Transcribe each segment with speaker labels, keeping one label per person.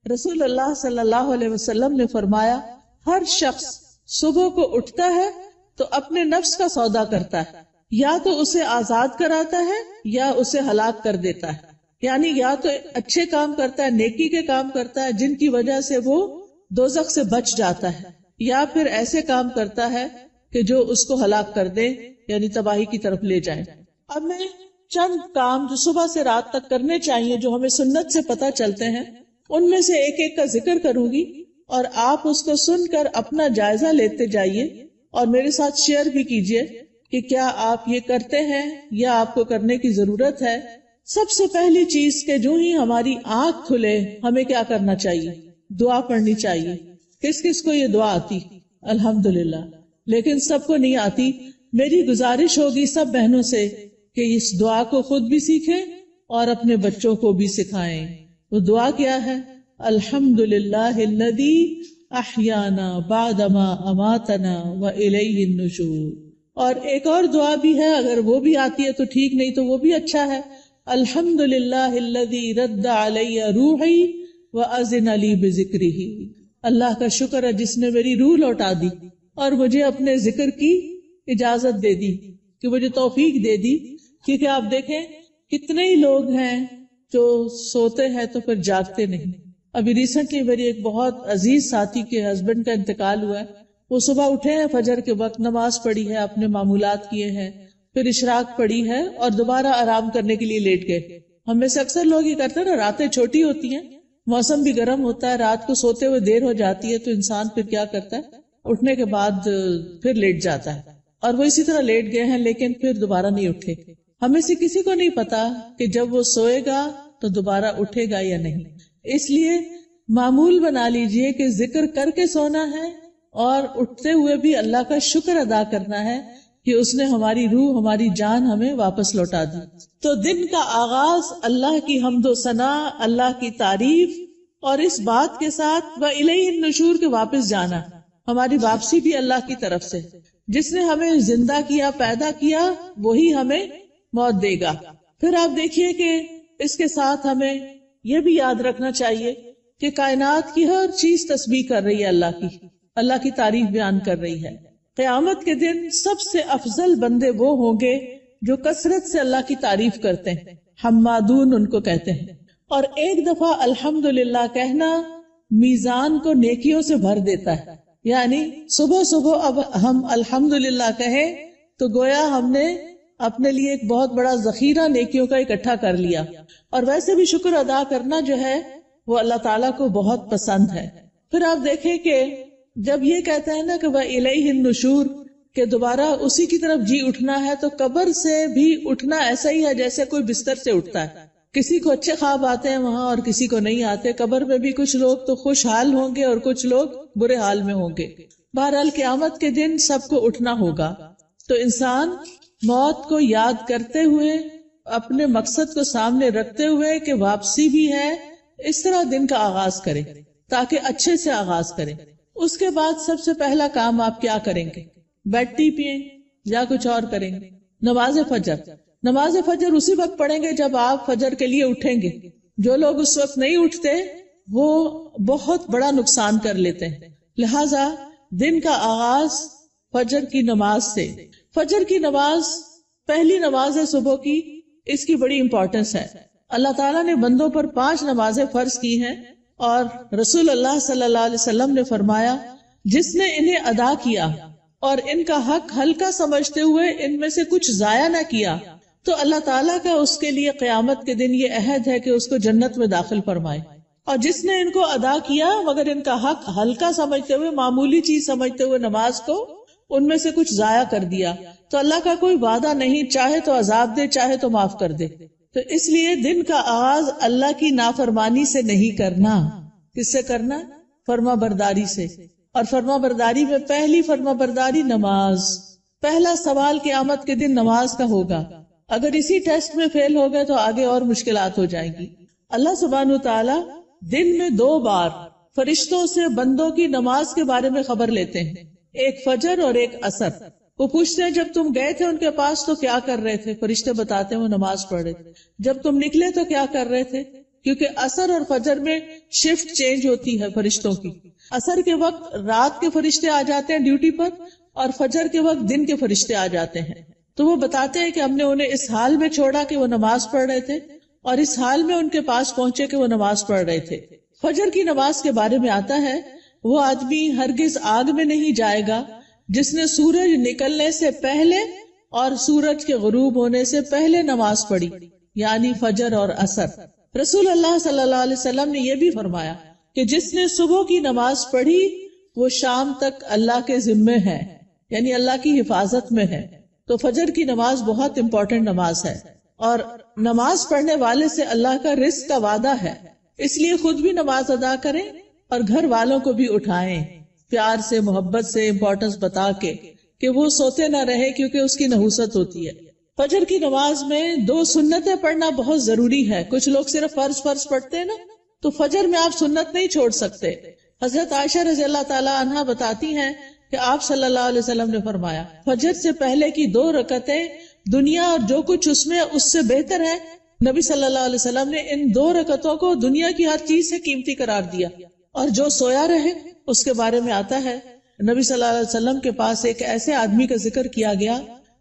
Speaker 1: رسول اللہ صلی اللہ علیہ وسلم نے فرمایا ہر شخص صبح کو اٹھتا ہے تو اپنے نفس کا سودا کرتا ہے، یا تو اسے آزاد کراتا ہے یا اسے ہلاک کر دیتا ہے، یعنی یا تو اچھے کام کرتا ہے، نیکی کے کام کرتا ہے جن کی وجہ سے وہ دوزخ سے بچ جاتا ہے، یا پھر ایسے کام کرتا ہے کہ جو اس کو ہلاک کر دے، یعنی تباہی کی طرف لے جائے۔ اب میں چند کام جو صبح سے رات تک کرنے چاہیے جو ہمیں سنت سے پتہ چلتے ہیں ان میں سے ایک ایک کا ذکر کروں گی، اور آپ اس کو سن کر اپنا جائزہ لیتے جائیے اور میرے ساتھ شیئر بھی کیجیے کہ کیا آپ یہ کرتے ہیں یا آپ کو کرنے کی ضرورت ہے۔ سب سے پہلی چیز کہ جو ہی ہماری آنکھ کھلے ہمیں کیا کرنا چاہیے؟ دعا پڑھنی چاہیے۔ کس کس کو یہ دعا آتی؟ الحمدللہ، لیکن سب کو نہیں آتی۔ میری گزارش ہوگی سب بہنوں سے کہ اس دعا کو خود بھی سیکھیں اور اپنے بچوں کو بھی سکھائیں۔ وہ دعا کیا ہے؟ الحمدللہ الذی احیانا بعدما اماتنا والیہ النشور۔ اور ایک اور دعا بھی ہے، اگر وہ بھی آتی ہے تو ٹھیک، نہیں تو وہ بھی اچھا ہے۔ الحمدللہ الذی رد علی روحی واذن لی بذکرہ۔ اللہ کا شکر ہے جس نے میری روح لوٹا دی اور مجھے اپنے ذکر کی اجازت دے دی، کہ مجھے توفیق دے دی۔ کیونکہ آپ دیکھیں کتنے ہی لوگ ہیں جو سوتے ہیں تو پھر جاگتے نہیں۔ ابھی ریسنٹلی میری ایک بہت عزیز ساتھی کے ہسبینڈ کا انتقال ہوا ہے۔ وہ صبح اٹھے ہیں، فجر کے وقت نماز پڑھی ہے، اپنے معمولات کیے ہیں، پھر اشراق پڑھی ہے اور دوبارہ آرام کرنے کے لیے لیٹ گئے۔ ہم میں سے اکثر لوگ یہ کرتے ہیں نا، راتیں چھوٹی ہوتی ہیں، موسم بھی گرم ہوتا ہے، رات کو سوتے ہوئے دیر ہو جاتی ہے، تو انسان پھر کیا کرتا ہے، اٹھنے کے بعد پھر لیٹ جاتا ہے، اور وہ اسی طرح لیٹ گئے ہیں لیکن پھر دوبارہ نہیں اٹھے۔ ہمیں سے کسی کو نہیں پتا کہ جب وہ سوئے گا تو دوبارہ اٹھے گا یا نہیں۔ اس لیے معمول بنا لیجئے کہ ذکر کر کے سونا ہے اور اٹھتے ہوئے بھی اللہ کا شکر ادا کرنا ہے کہ اس نے ہماری روح، ہماری جان ہمیں واپس لوٹا دی۔ تو دن کا آغاز اللہ کی حمد و ثنا، اللہ کی تعریف اور اس بات کے ساتھ وَإِلَيْهِ النُّشُورِ کے واپس جانا، ہماری واپسی بھی اللہ کی طرف سے۔ جس نے ہمیں زندہ کیا، پیدا کیا، وہی ہمیں موت دے گا۔ پھر آپ دیکھیے کہ اس کے ساتھ ہمیں یہ بھی یاد رکھنا چاہیے کہ کائنات کی ہر چیز تسبیح کر رہی ہے، اللہ کی تعریف بیان کر رہی ہے۔ قیامت کے دن سب سے افضل بندے وہ ہوں گے جو کثرت سے اللہ کی تعریف کرتے ہیں، حمادون ان کو کہتے ہیں۔ اور ایک دفعہ الحمدللہ کہنا میزان کو نیکیوں سے بھر دیتا ہے، یعنی صبح صبح اب ہم الحمدللہ کہیں تو گویا ہم نے اپنے لیے ایک بہت بڑا ذخیرہ نیکیوں کا اکٹھا کر لیا۔ اور ویسے بھی شکر ادا کرنا جو ہے وہ اللہ تعالیٰ کو بہت پسند ہے۔ پھر آپ دیکھیں کہ جب یہ کہتے ہیں نا کہ وَإِلَيْهِ النُّشُورِ کہ دوبارہ اسی کی طرف جی اٹھنا ہے، تو قبر سے بھی اٹھنا ایسا ہی ہے جیسے کوئی بستر سے اٹھتا ہے۔ کسی کو اچھے خواب آتے ہیں وہاں اور کسی کو نہیں آتے۔ قبر میں بھی کچھ لوگ تو خوشحال ہوں گے اور کچھ لوگ برے حال میں ہوں گے۔ بہرحال قیامت کے دن سب کو اٹھنا ہوگا، تو انسان موت کو یاد کرتے ہوئے، اپنے مقصد کو سامنے رکھتے ہوئے کہ واپسی بھی ہے، اس طرح دن کا آغاز کرے تاکہ اچھے سے آغاز کرے۔ اس کے بعد سب سے پہلا کام آپ کیا کریں گے؟ بیڈ ٹی پئیں یا کچھ اور کریں گے؟ نماز فجر۔ نماز فجر اسی وقت پڑھیں گے جب آپ فجر کے لیے اٹھیں گے۔ جو لوگ اس وقت نہیں اٹھتے وہ بہت بڑا نقصان کر لیتے ہیں۔ لہذا دن کا آغاز فجر کی نماز سے۔ فجر کی نماز پہلی نماز ہے صبح کی، اس کی بڑی امپورٹنس ہے۔ اللہ تعالیٰ نے بندوں پر 5 نمازیں فرض کی ہیں، اور رسول اللہ صلی اللہ علیہ وسلم نے فرمایا جس نے انہیں ادا کیا اور ان کا حق ہلکا سمجھتے ہوئے ان میں سے کچھ ضائع نہ کیا، تو اللہ تعالیٰ کا اس کے لیے قیامت کے دن یہ عہد ہے کہ اس کو جنت میں داخل فرمائے۔ اور جس نے ان کو ادا کیا مگر ان کا حق ہلکا سمجھتے ہوئے، معمولی چیز سمجھتے ہوئے نماز کو ان میں سے کچھ ضائع کر دیا، تو اللہ کا کوئی وعدہ نہیں، چاہے تو عذاب دے چاہے تو معاف کر دے۔ تو اس لیے دن کا آغاز اللہ کی نافرمانی سے نہیں کرنا۔ کس سے کرنا؟ فرما برداری سے۔ اور فرما برداری میں پہلی فرما برداری نماز۔ پہلا سوال قیامت کے دن نماز کا ہوگا۔ اگر اسی ٹیسٹ میں فیل ہو گئے تو آگے اور مشکلات ہو جائیں گی۔ اللہ سبحانہ وتعالی دن میں 2 بار فرشتوں سے بندوں کی نماز کے بارے میں خبر لیتے ہیں، ایک فجر اور ایک عصر۔ وہ پوچھتے ہیں جب تم گئے تھے ان کے پاس تو کیا کر رہے تھے؟ فرشتے بتاتے ہیں وہ نماز پڑھ رہے تھے۔ جب تم نکلے تو کیا کر رہے تھے؟ کیونکہ عصر اور فجر میں شفٹ چینج ہوتی ہے فرشتوں کی. عصر کے وقت رات کے فرشتے آ جاتے ہیں ڈیوٹی پر اور فجر کے وقت دن کے فرشتے آ جاتے ہیں. تو وہ بتاتے ہیں کہ ہم نے انہیں اس حال میں چھوڑا کہ وہ نماز پڑھ رہے تھے اور اس حال میں ان کے پاس پہنچے کہ وہ نماز پڑھ رہے تھے. فجر کی نماز کے بارے میں آتا ہے وہ آدمی ہرگز آگ میں نہیں جائے گا جس نے سورج نکلنے سے پہلے اور سورج کے غروب ہونے سے پہلے نماز پڑھی، یعنی فجر اور عصر. رسول اللہ صلی اللہ علیہ وسلم نے یہ بھی فرمایا کہ جس نے صبح کی نماز پڑھی وہ شام تک اللہ کے ذمے ہے، یعنی اللہ کی حفاظت میں ہے. تو فجر کی نماز بہت امپورٹنٹ نماز ہے اور نماز پڑھنے والے سے اللہ کا رزق کا وعدہ ہے. اس لیے خود بھی نماز ادا کریں اور گھر والوں کو بھی اٹھائیں، پیار سے محبت سے امپورٹنس بتا کے کہ وہ سوتے نہ رہے کیونکہ اس کی نحوست ہوتی ہے. فجر کی نماز میں 2 سنتیں پڑھنا بہت ضروری ہے. کچھ لوگ صرف فرض پڑھتے ہیں نا، تو فجر میں آپ سنت نہیں چھوڑ سکتے. حضرت عائشہ رضی اللہ تعالی عنہا بتاتی ہیں کہ آپ صلی اللہ علیہ وسلم نے فرمایا فجر سے پہلے کی 2 رکعتیں دنیا اور جو کچھ اس میں اس سے بہتر ہے. نبی صلی اللہ علیہ وسلم نے ان 2 رکعتوں کو دنیا کی ہر چیز سے قیمتی قرار دیا. اور جو سویا رہے اس کے بارے میں آتا ہے نبی صلی اللہ علیہ وسلم کے پاس ایک ایسے آدمی کا ذکر کیا گیا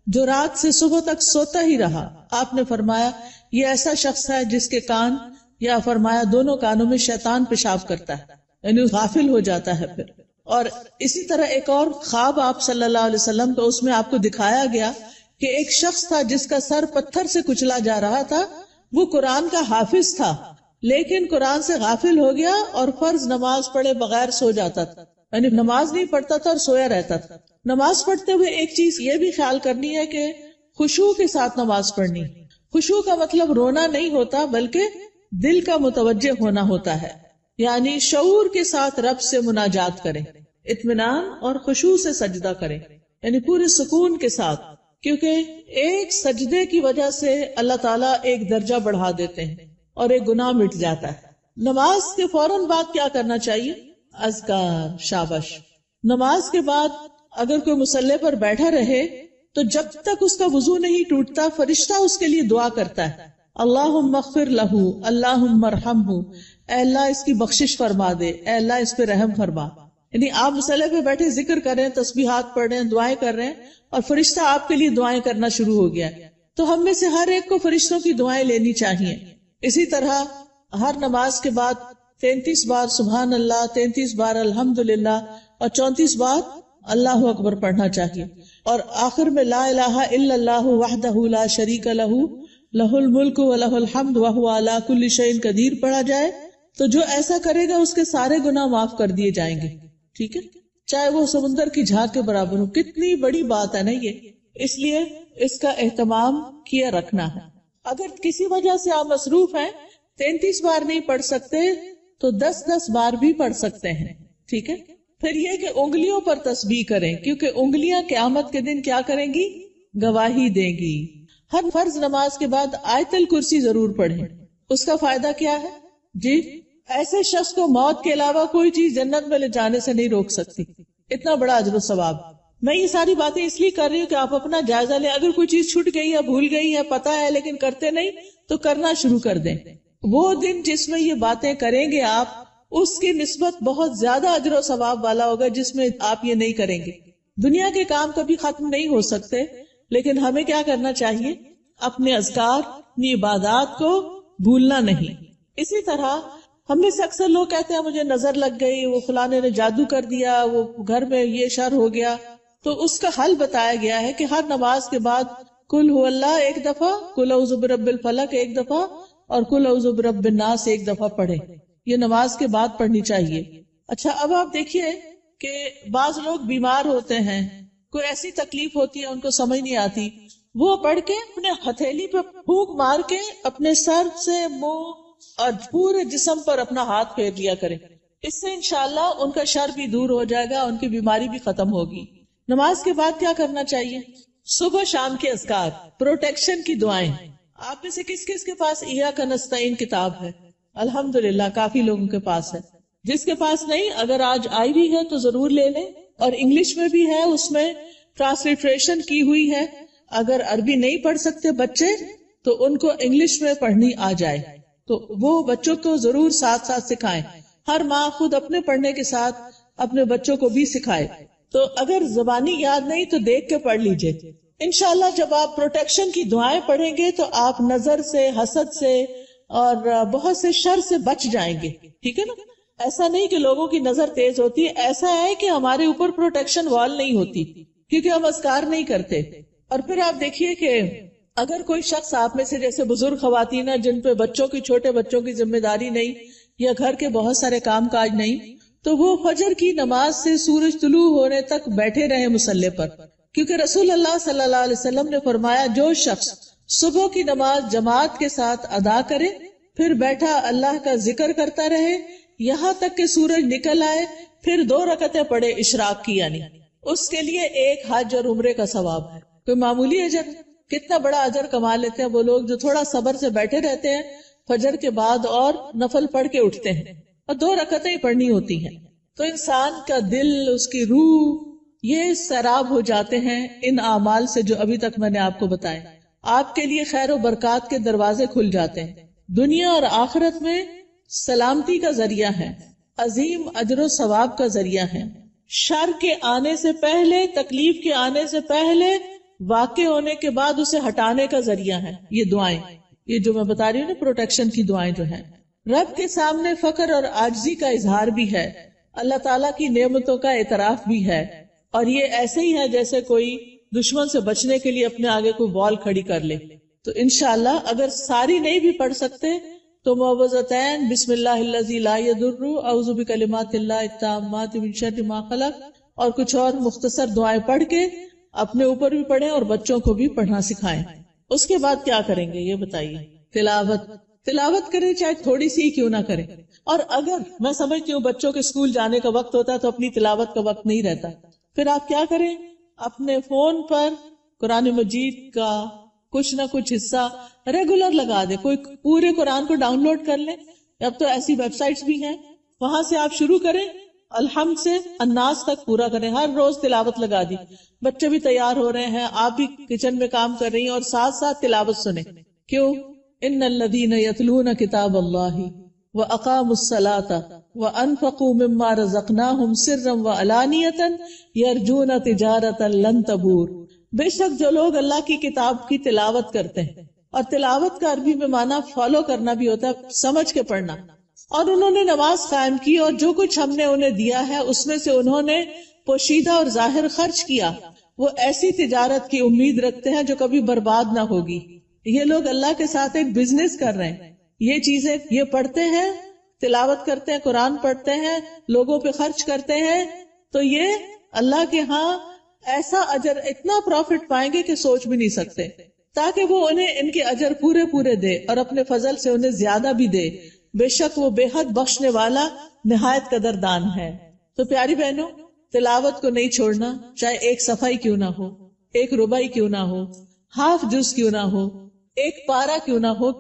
Speaker 1: جو رات سے صبح تک سوتا ہی رہا. آپ نے فرمایا یہ ایسا شخص ہے جس کے کان، یا فرمایا دونوں کانوں میں شیطان پیشاب کرتا ہے، یعنی غافل ہو جاتا ہے پھر. اور اسی طرح ایک اور خواب آپ صلی اللہ علیہ وسلم کو اس میں آپ کو دکھایا گیا کہ ایک شخص تھا جس کا سر پتھر سے کچلا جا رہا تھا. وہ قرآن کا حافظ تھا لیکن قرآن سے غافل ہو گیا اور فرض نماز پڑھے بغیر سو جاتا تھا، یعنی نماز نہیں پڑھتا تھا اور سویا رہتا تھا. نماز پڑھتے ہوئے ایک چیز یہ بھی خیال کرنی ہے کہ خشوع کے ساتھ نماز پڑھنی. خشوع کا مطلب رونا نہیں ہوتا بلکہ دل کا متوجہ ہونا ہوتا ہے، یعنی شعور کے ساتھ رب سے مناجات کریں، اطمینان اور خشوع سے سجدہ کریں، یعنی پورے سکون کے ساتھ. کیونکہ ایک سجدے کی وجہ سے اللہ تعالیٰ ایک درجہ بڑھا دیتے ہیں اور ایک گناہ مٹ جاتا ہے. نماز کے فوراً بعد کیا کرنا چاہیے؟ اذکار. شاباش. نماز کے بعد اگر کوئی مصلی پر بیٹھا رہے تو جب تک اس کا وضو نہیں ٹوٹتا فرشتہ اس کے لیے دعا کرتا ہے، اللہم اغفر لہ، اللہم ارحمہ، اے اللہ اس کی بخشش فرما دے، اے اللہ اس پہ رحم فرما. یعنی آپ مصلی پہ بیٹھے ذکر کر رہے ہیں، تسبیحات پڑھ رہے ہیں، دعائیں کر رہے ہیں اور فرشتہ آپ کے لیے دعائیں کرنا شروع ہو گیا. تو ہم میں سے ہر ایک کو فرشتوں کی دعائیں لینی چاہیے. اسی طرح ہر نماز کے بعد 33 بار سبحان اللہ، 33 بار الحمدللہ اور 34 بار اللہ اکبر پڑھنا چاہیے. اور آخر میں لا الہ الا اللہ وحدہ لا شریک لہ لہ الملک ولہ الحمد وہو علی کل شیء قدیر پڑھا جائے تو جو ایسا کرے گا اس کے سارے گناہ معاف کر دیے جائیں گے. ٹھیک ہے، چاہے وہ سمندر کی جھاگ کے برابر ہو. کتنی بڑی بات ہے نا یہ، اس لیے اس کا اہتمام کیا رکھنا ہے. اگر کسی وجہ سے آپ مصروف ہیں 33 بار نہیں پڑھ سکتے تو 10 بار بھی پڑھ سکتے ہیں. ٹھیک ہے. پھر یہ کہ انگلیوں پر تسبیح کریں کیونکہ انگلیاں قیامت کے دن کیا کریں گی؟ گواہی دیں گی. ہر فرض نماز کے بعد آیت الکرسی ضرور پڑھیں. اس کا فائدہ کیا ہے؟ جی، ایسے شخص کو موت کے علاوہ کوئی چیز جنت میں لے جانے سے نہیں روک سکتی. اتنا بڑا اجر و ثواب. میں یہ ساری باتیں اس لیے کر رہی ہوں کہ آپ اپنا جائزہ لیں. اگر کوئی چیز چھوٹ گئی ہے، بھول گئی ہے، پتا ہے لیکن کرتے نہیں تو کرنا شروع کر دیں. وہ دن جس میں یہ باتیں کریں گے آپ، اس کی نسبت بہت زیادہ اجر و ثواب والا ہوگا جس میں آپ یہ نہیں کریں گے. دنیا کے کام کبھی ختم نہیں ہو سکتے لیکن ہمیں کیا کرنا چاہیے؟ اپنے اذکار، اپنی عبادات کو بھولنا نہیں. اسی طرح ہم میں سے اکثر لوگ کہتے ہیں مجھے نظر لگ گئی، وہ فلانے نے جادو کر دیا، وہ گھر میں یہ شر ہو گیا. تو اس کا حل بتایا گیا ہے کہ ہر نماز کے بعد قل هو اللہ 1 دفعہ، قل اعوذ برب الفلق 1 دفعہ اور قل اعوذ برب الناس 1 دفعہ پڑھیں. یہ نماز کے بعد پڑھنی چاہیے. اچھا، اب آپ دیکھیے کہ بعض لوگ بیمار ہوتے ہیں، کوئی ایسی تکلیف ہوتی ہے ان کو سمجھ نہیں آتی، وہ پڑھ کے اپنے ہتھیلی پہ پھونک مار کے اپنے سر سے منہ اور پورے جسم پر اپنا ہاتھ پھیر لیا کریں. اس سے انشاءاللہ ان کا شر بھی دور ہو جائے گا، ان کی بیماری بھی ختم ہوگی. نماز کے بعد کیا کرنا چاہیے؟ صبح شام کے اذکار، پروٹیکشن کی دعائیں. آپ میں سے کس کس کے پاس ایاک نستعین کتاب ہے؟ الحمدللہ کافی لوگوں کے پاس ہے. جس کے پاس نہیں، اگر آج آئی بھی ہے تو ضرور لے لیں. اور انگلش میں بھی ہے، اس میں ٹرانسلیٹریشن کی ہوئی ہے. اگر عربی نہیں پڑھ سکتے بچے تو ان کو انگلش میں پڑھنی آ جائے. تو وہ بچوں کو ضرور ساتھ ساتھ سکھائیں. ہر ماں خود اپنے پڑھنے کے ساتھ اپنے بچوں کو بھی سکھائے. تو اگر زبانی یاد نہیں تو دیکھ کے پڑھ لیجئے. انشاءاللہ جب آپ پروٹیکشن کی دعائیں پڑھیں گے تو آپ نظر سے، حسد سے اور بہت سے شر سے بچ جائیں گے. ٹھیک ہے نا؟ ایسا نہیں کہ لوگوں کی نظر تیز ہوتی ہے، ایسا ہے کہ ہمارے اوپر پروٹیکشن وال نہیں ہوتی کیونکہ ہم اذکار نہیں کرتے. اور پھر آپ دیکھیے کہ اگر کوئی شخص آپ میں سے جیسے بزرگ خواتین ہیں جن پہ بچوں کی، چھوٹے بچوں کی ذمہ داری نہیں یا گھر کے بہت سارے کام کاج نہیں، تو وہ فجر کی نماز سے سورج طلوع ہونے تک بیٹھے رہے مصلی پر، کیونکہ رسول اللہ صلی اللہ علیہ وسلم نے فرمایا جو شخص صبح کی نماز جماعت کے ساتھ ادا کرے پھر بیٹھا اللہ کا ذکر کرتا رہے یہاں تک کہ سورج نکل آئے، پھر 2 رکعتیں پڑھے اشراق کی، یعنی اس کے لیے ایک حج اور عمرے کا ثواب ہے. کوئی معمولی اجر؟ کتنا بڑا اجر کما لیتے ہیں وہ لوگ جو تھوڑا صبر سے بیٹھے رہتے ہیں فجر کے بعد اور نفل پڑھ کے اٹھتے ہیں، اور 2 رکعتیں ہی پڑھنی ہوتی ہیں. تو انسان کا دل، اس کی روح، یہ سیراب ہو جاتے ہیں ان اعمال سے جو ابھی تک میں نے آپ کو بتائے. آپ کے لیے خیر و برکات کے دروازے کھل جاتے ہیں، دنیا اور آخرت میں سلامتی کا ذریعہ ہے، عظیم اجر و ثواب کا ذریعہ ہے، شر کے آنے سے پہلے، تکلیف کے آنے سے پہلے، واقع ہونے کے بعد اسے ہٹانے کا ذریعہ ہے. یہ دعائیں، یہ جو میں بتا رہی ہوں نا پروٹیکشن کی دعائیں جو ہیں، رب کے سامنے فقر اور عاجزی کا اظہار بھی ہے، اللہ تعالیٰ کی نعمتوں کا اعتراف بھی ہے. اور یہ ایسے ہی ہے جیسے کوئی دشمن سے بچنے کے لیے اپنے آگے کوئی وال کھڑی کر لے. تو انشاءاللہ اگر ساری نہیں بھی پڑھ سکتے تو معوذتین، بسم اللہ الذی لا یضر، اعوذ بکلمات اللہ التامات من شر ما خلق، اور کچھ اور مختصر دعائیں پڑھ کے اپنے اوپر بھی پڑھیں اور بچوں کو بھی پڑھنا سکھائیں. اس کے بعد کیا کریں گے یہ بتائیے؟ تلاوت کریں، چاہے تھوڑی سی کیوں نہ کریں. اور اگر میں سمجھتی ہوں بچوں کے اسکول جانے کا وقت ہوتا ہے تو اپنی تلاوت کا وقت نہیں رہتا، پھر آپ کیا کریں؟ اپنے فون پر قرآن مجید کا کچھ نہ کچھ حصہ ریگولر لگا دیں. کوئی پورے قرآن کو ڈاؤن لوڈ کر لیں، اب تو ایسی ویب سائٹس بھی ہیں، وہاں سے آپ شروع کریں، الحمد سے الناس تک پورا کریں. ہر روز تلاوت لگا دی. بچے بھی تیار ہو رہے ہیں، آپ بھی کچن میں کام کر رہی ہیں اور ساتھ ساتھ تلاوت سنیں. کیوں؟ ان الذین یتلون کتاب اللہ وَأَقَامُوا الصَّلَاةَ وَأَنفَقُوا مِمَّا رَزَقْنَاهُمْ سِرًّا وَعَلَانِيَةً يَرْجُونَ تِجَارَةً لَن تَبُورَ. بے شک جو لوگ اللہ کی کتاب کی تلاوت کرتے ہیں، اور تلاوت کا عربی میں معنی فالو کرنا بھی ہوتا ہے، سمجھ کے پڑھنا، اور انہوں نے نماز قائم کی اور جو کچھ ہم نے انہیں دیا ہے اس میں سے انہوں نے پوشیدہ اور ظاہر خرچ کیا، وہ ایسی تجارت کی امید رکھتے ہیں جو کبھی برباد نہ ہوگی. یہ لوگ اللہ کے ساتھ ایک بزنس کر رہے ہیں. یہ چیزیں یہ پڑھتے ہیں، تلاوت کرتے ہیں، قرآن پڑھتے ہیں، لوگوں پہ خرچ کرتے ہیں، تو یہ اللہ کے ہاں ایسا اجر، اتنا پروفٹ پائیں گے کہ سوچ بھی نہیں سکتے، تاکہ وہ انہیں ان کے اجر پورے پورے دے اور اپنے فضل سے انہیں زیادہ بھی دے. بے شک وہ بے حد بخشنے والا، نہایت قدردان ہے. تو پیاری بہنوں، تلاوت کو نہیں چھوڑنا، چاہے ایک صفحہ ہی کیوں نہ ہو، ایک ربع ہی کیوں نہ ہو، ہاف جز کیوں نہ ہو، ایک پارہ کیوں نہ ہو.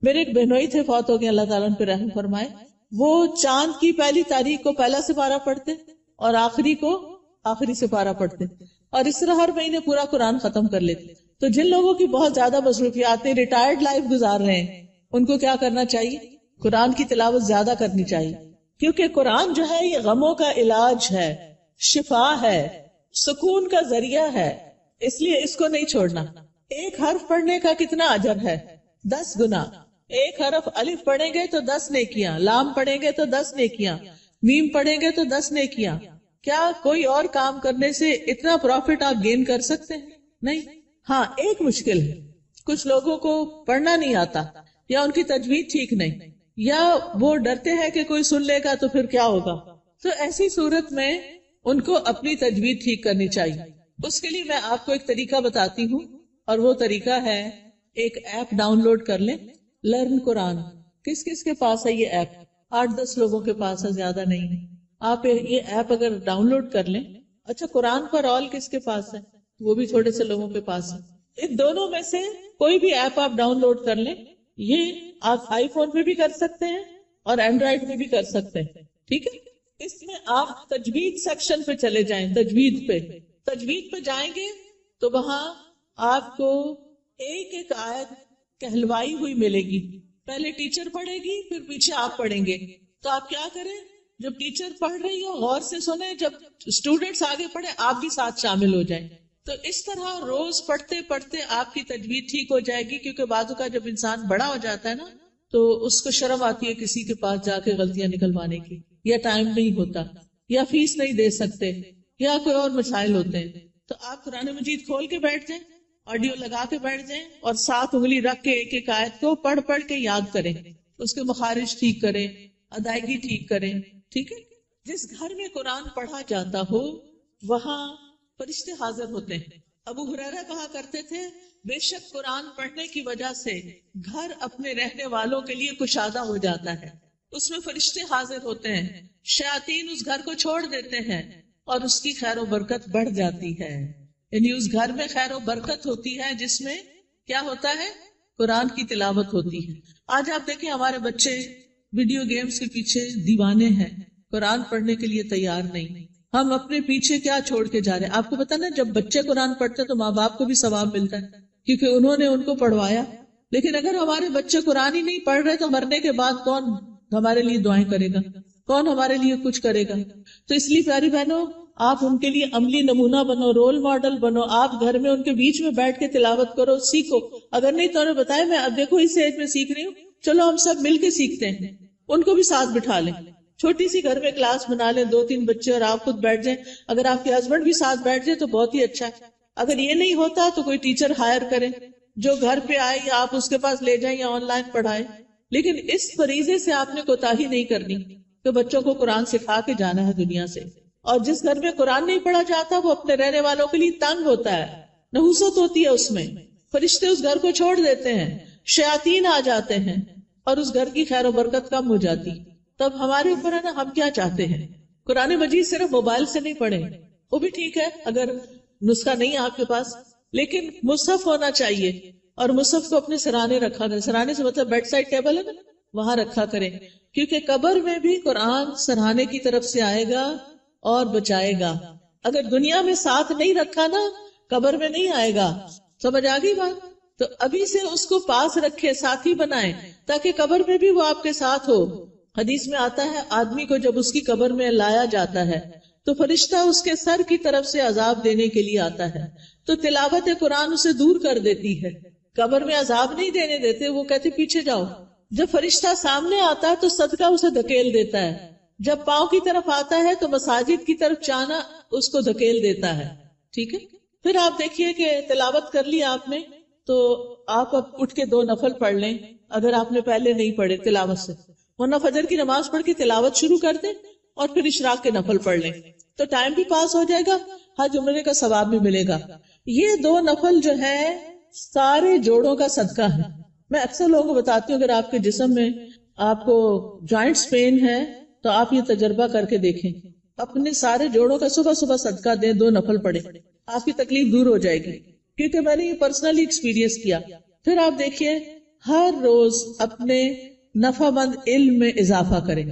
Speaker 1: میرے ایک بہنوئی تھے، فوت ہو گئے، اللہ تعالیٰ ان پہ رحم فرمائے. وہ چاند کی پہلی تاریخ کو پہلا سپارہ پڑھتے اور آخری کو آخری سپارہ پڑھتے، اور اس طرح ہر مہینے پورا قرآن ختم کر لیتے. تو جن لوگوں کی بہت زیادہ مصروفیات ہیں، ریٹائرڈ لائف گزار رہے ہیں، ان کو کیا کرنا چاہیے؟ قرآن کی تلاوت زیادہ کرنی چاہیے، کیونکہ قرآن جو ہے یہ غموں کا علاج ہے، شفا ہے، سکون کا ذریعہ ہے، اس لیے اس کو نہیں چھوڑنا. ایک حرف پڑھنے کا کتنا اجر ہے؟ 10 گنا. ایک حرف الف پڑھیں گے تو 10 نیکیاں، لام پڑھیں گے تو 10 نیکیاں، میم پڑھیں گے تو 10 نیکیاں. کیا کوئی اور کام کرنے سے اتنا پروفٹ آپ گین کر سکتے ہیں؟ نہیں. ہاں ایک مشکل ہے، کچھ لوگوں کو پڑھنا نہیں آتا، یا ان کی تجوید ٹھیک نہیں، یا وہ ڈرتے ہیں کہ کوئی سن لے گا تو پھر کیا ہوگا. تو ایسی صورت میں ان کو اپنی تجوید ٹھیک کرنی چاہیے. اس کے لیے میں آپ کو ایک طریقہ بتاتی ہوں، اور وہ طریقہ ہے ایک ایپ ڈاؤن لوڈ کر لیں، لرن قرآن. کس کس کے پاس ہے یہ ایپ؟ 8-10 لوگوں کے پاس ہے، زیادہ نہیں. آپ یہ ایپ اگر ڈاؤن لوڈ کر لیں. اچھا، قرآن پر آل کس کے پاس ہے؟ وہ بھی تھوڑے سے لوگوں کے پاس ہے. ان دونوں میں سے کوئی بھی ایپ آپ ڈاؤن لوڈ کر لیں. یہ آپ آئی فون پہ بھی کر سکتے ہیں اور اینڈرائیڈ پہ بھی کر سکتے ہیں. ٹھیک ہے. اس میں آپ تجوید سیکشن پہ چلے جائیں. تجوید پہ جائیں گے تو وہاں آپ کو ایک ایک آیت کہلوائی ہوئی ملے گی. پہلے ٹیچر پڑھے گی پھر پیچھے آپ پڑھیں گے. تو آپ کیا کریں، جب ٹیچر پڑھ رہی ہو غور سے سنیں، جب اسٹوڈینٹس آگے پڑھیں آپ بھی ساتھ شامل ہو جائیں. تو اس طرح روز پڑھتے پڑھتے آپ کی تجوید ٹھیک ہو جائے گی. کیونکہ بعض کا جب انسان بڑا ہو جاتا ہے نا تو اس کو شرم آتی ہے کسی کے پاس جا کے غلطیاں نکلوانے کی، یا ٹائم نہیں ہوتا، یا فیس نہیں دے سکتے، یا کوئی اور مسائل ہوتے ہیں. تو آپ قرآن مجید کھول کے بیٹھ جائیں، آڈیو لگا کے بیٹھ جائیں، اور 7 انگلی رکھ کے ایک ایک آیت کو پڑھ پڑھ کے یاد کریں، اس کے مخارج ٹھیک کریں، ادائیگی ٹھیک کریں. ٹھیک ہے. جس گھر میں قرآن پڑھا جاتا ہو وہاں فرشتے حاضر ہوتے ہیں. ابو ہریرہ کہا کرتے تھے بے شک قرآن پڑھنے کی وجہ سے گھر اپنے رہنے والوں کے لیے کشادہ ہو جاتا ہے، اس میں فرشتے حاضر ہوتے ہیں، شیاطین اس گھر کو چھوڑ دیتے ہیں اور اس کی خیر و برکت بڑھ جاتی ہے. یعنی اس گھر میں خیر و برکت ہوتی ہے جس میں کیا ہوتا ہے، قرآن کی تلاوت ہوتی ہے. آج آپ دیکھیں ہمارے بچے ویڈیو گیمز کے پیچھے دیوانے ہیں، قرآن پڑھنے کے لیے تیار نہیں. ہم اپنے پیچھے کیا چھوڑ کے جا رہے ہیں. آپ کو پتا نا جب بچے قرآن پڑھتے ہیں تو ماں باپ کو بھی ثواب ملتا ہے کیونکہ انہوں نے ان کو پڑھوایا. لیکن اگر ہمارے بچے قرآن ہی نہیں پڑھ رہے تو مرنے کے بعد کون ہمارے لیے دعائیں کرے گا، کون ہمارے لیے کچھ کرے گا. تو اس لیے پیاری بہنوں آپ ان کے لیے عملی نمونہ بنو، رول ماڈل بنو. آپ گھر میں ان کے بیچ میں بیٹھ کے تلاوت کرو، سیکھو. اگر نہیں تو انہیں بتائے میں اب دیکھو اس ایج میں سیکھ رہی ہوں، چلو ہم سب مل کے سیکھتے ہیں. ان کو بھی ساتھ بٹھا لیں، چھوٹی سی گھر میں کلاس بنا لیں، 2-3 بچے اور آپ خود بیٹھ جائیں. اگر آپ کے ہسبینڈ بھی ساتھ بیٹھ جائے تو بہت ہی اچھا ہے. اگر یہ نہیں ہوتا تو کوئی ٹیچر ہائر کریں جو گھر پہ آئے یا آپ اس کے پاس لے جائیں یا آن لائن پڑھائیں. لیکن اس فریضے سے آپ نے کوتاہی نہیں کرنی کہ بچوں کو قرآن سکھا کے جانا ہے دنیا سے. اور جس گھر میں قرآن نہیں پڑھا جاتا وہ اپنے رہنے والوں کے لیے تنگ ہوتا ہے، نحوست ہوتی ہے اس میں، فرشتے اس گھر کو چھوڑ دیتے ہیں، شیاطین آ جاتے ہیں اور اس گھر کی خیر و برکت کم ہو جاتی. تب ہمارے اوپر ہے نا ہم کیا چاہتے ہیں. قرآن مجید صرف موبائل سے نہیں پڑھیں، وہ بھی ٹھیک ہے اگر نسخہ نہیں ہے آپ کے پاس، لیکن مصحف ہونا چاہیے. اور مصحف کو اپنے سرانے رکھا کریں. سرانے سے مطلب بیڈ سائڈ ٹیبل ہے نا، وہاں رکھا کریں. کیونکہ قبر میں بھی قرآن سرانے کی طرف سے آئے گا اور بچائے گا. اگر دنیا میں ساتھ نہیں رکھا نا قبر میں نہیں آئے گا. سمجھ آ گئی بات؟ تو ابھی سے اس کو پاس رکھے، ساتھی بنائیں تاکہ قبر میں بھی وہ آپ کے ساتھ ہو. حدیث میں آتا ہے آدمی کو جب اس کی قبر میں لایا جاتا ہے تو فرشتہ اس کے سر کی طرف سے عذاب دینے کے لیے آتا ہے. تو تلاوت قرآن اسے دور کر دیتی ہے. قبر میں عذاب نہیں دینے دیتے، وہ کہتے پیچھے جاؤ. جب فرشتہ سامنے آتا ہے تو صدقہ اسے دھکیل دیتا ہے. جب پاؤں کی طرف آتا ہے تو مساجد کی طرف جانا اس کو دھکیل دیتا ہے. ٹھیک ہے. پھر آپ دیکھیے کہ تلاوت کر لی آپ نے تو آپ اب اٹھ کے 2 نفل پڑھ لیں اگر آپ نے پہلے نہیں پڑھے تلاوت سے، ورنہ فجر کی نماز پڑھ کے تلاوت شروع کر دیں اور پھر اشراق کے نفل پڑھ لیں تو ٹائم بھی پاس ہو جائے گا، حج عمرے کا ثواب بھی ملے گا. یہ 2 نفل جو ہے سارے جوڑوں کا صدقہ ہے. میں اکثر لوگوں کو بتاتی ہوں اگر آپ کے جسم میں آپ کو جوائنٹس پین ہے تو آپ یہ تجربہ کر کے دیکھیں، اپنے سارے جوڑوں کا صبح صبح صدقہ دیں، 2 نفل پڑھیں، آپ کی تکلیف دور ہو جائے گی. کیونکہ میں نے یہ پرسنلی ایکسپیرینس کیا. پھر آپ دیکھیے ہر روز اپنے نفع مند علم میں اضافہ کریں،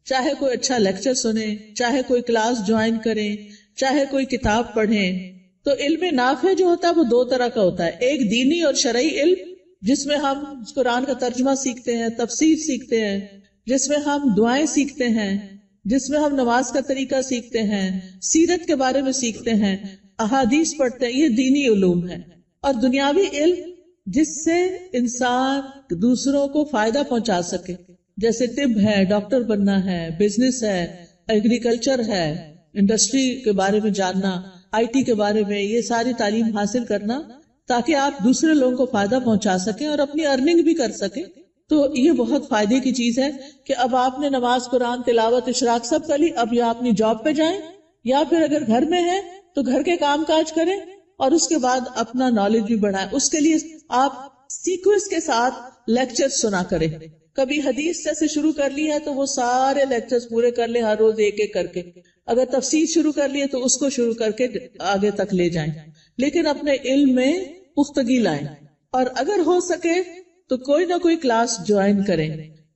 Speaker 1: چاہے کوئی اچھا لیکچر سنیں، چاہے کوئی کلاس جوائن کریں، چاہے کوئی کتاب پڑھیں. تو علم نافع جو ہوتا ہے وہ 2 طرح کا ہوتا ہے، ایک دینی اور شرعی علم جس میں ہم قرآن کا ترجمہ سیکھتے ہیں، تفسیر سیکھتے ہیں، جس میں ہم دعائیں سیکھتے ہیں، جس میں ہم نماز کا طریقہ سیکھتے ہیں، سیرت کے بارے میں سیکھتے ہیں، احادیث پڑھتے ہیں. یہ دینی علوم ہے. اور دنیاوی علم جس سے انسان دوسروں کو فائدہ پہنچا سکے، جیسے طب ہے، ڈاکٹر بننا ہے، بزنس ہے، ایگریکلچر ہے، انڈسٹری کے بارے میں جاننا، آئی ٹی کے بارے میں، یہ ساری تعلیم حاصل کرنا تاکہ آپ دوسرے لوگوں کو فائدہ پہنچا سکیں اور اپنی ارننگ بھی کر سکیں. تو یہ بہت فائدے کی چیز ہے کہ اب آپ نے نماز، قرآن، تلاوت، اشراق سب کر لی. اب یا اپنی جاب پہ جائیں یا پھر اگر گھر میں ہے تو گھر کے کام کاج کریں اور اس کے بعد اپنا نالج بھی بڑھائیں. اس کے لیے آپ سیکوینس کے ساتھ لیکچر سنا کریں. کبھی حدیث سے شروع کر لی ہے تو وہ سارے لیکچرز پورے کر لیں، ہر روز ایک ایک کر کے. اگر تفسیر شروع کر لی ہے تو اس کو شروع کر کے آگے تک لے جائیں، لیکن اپنے علم میں پختگی لائیں. اور اگر ہو سکے تو کوئی نہ کوئی کلاس جوائن کریں.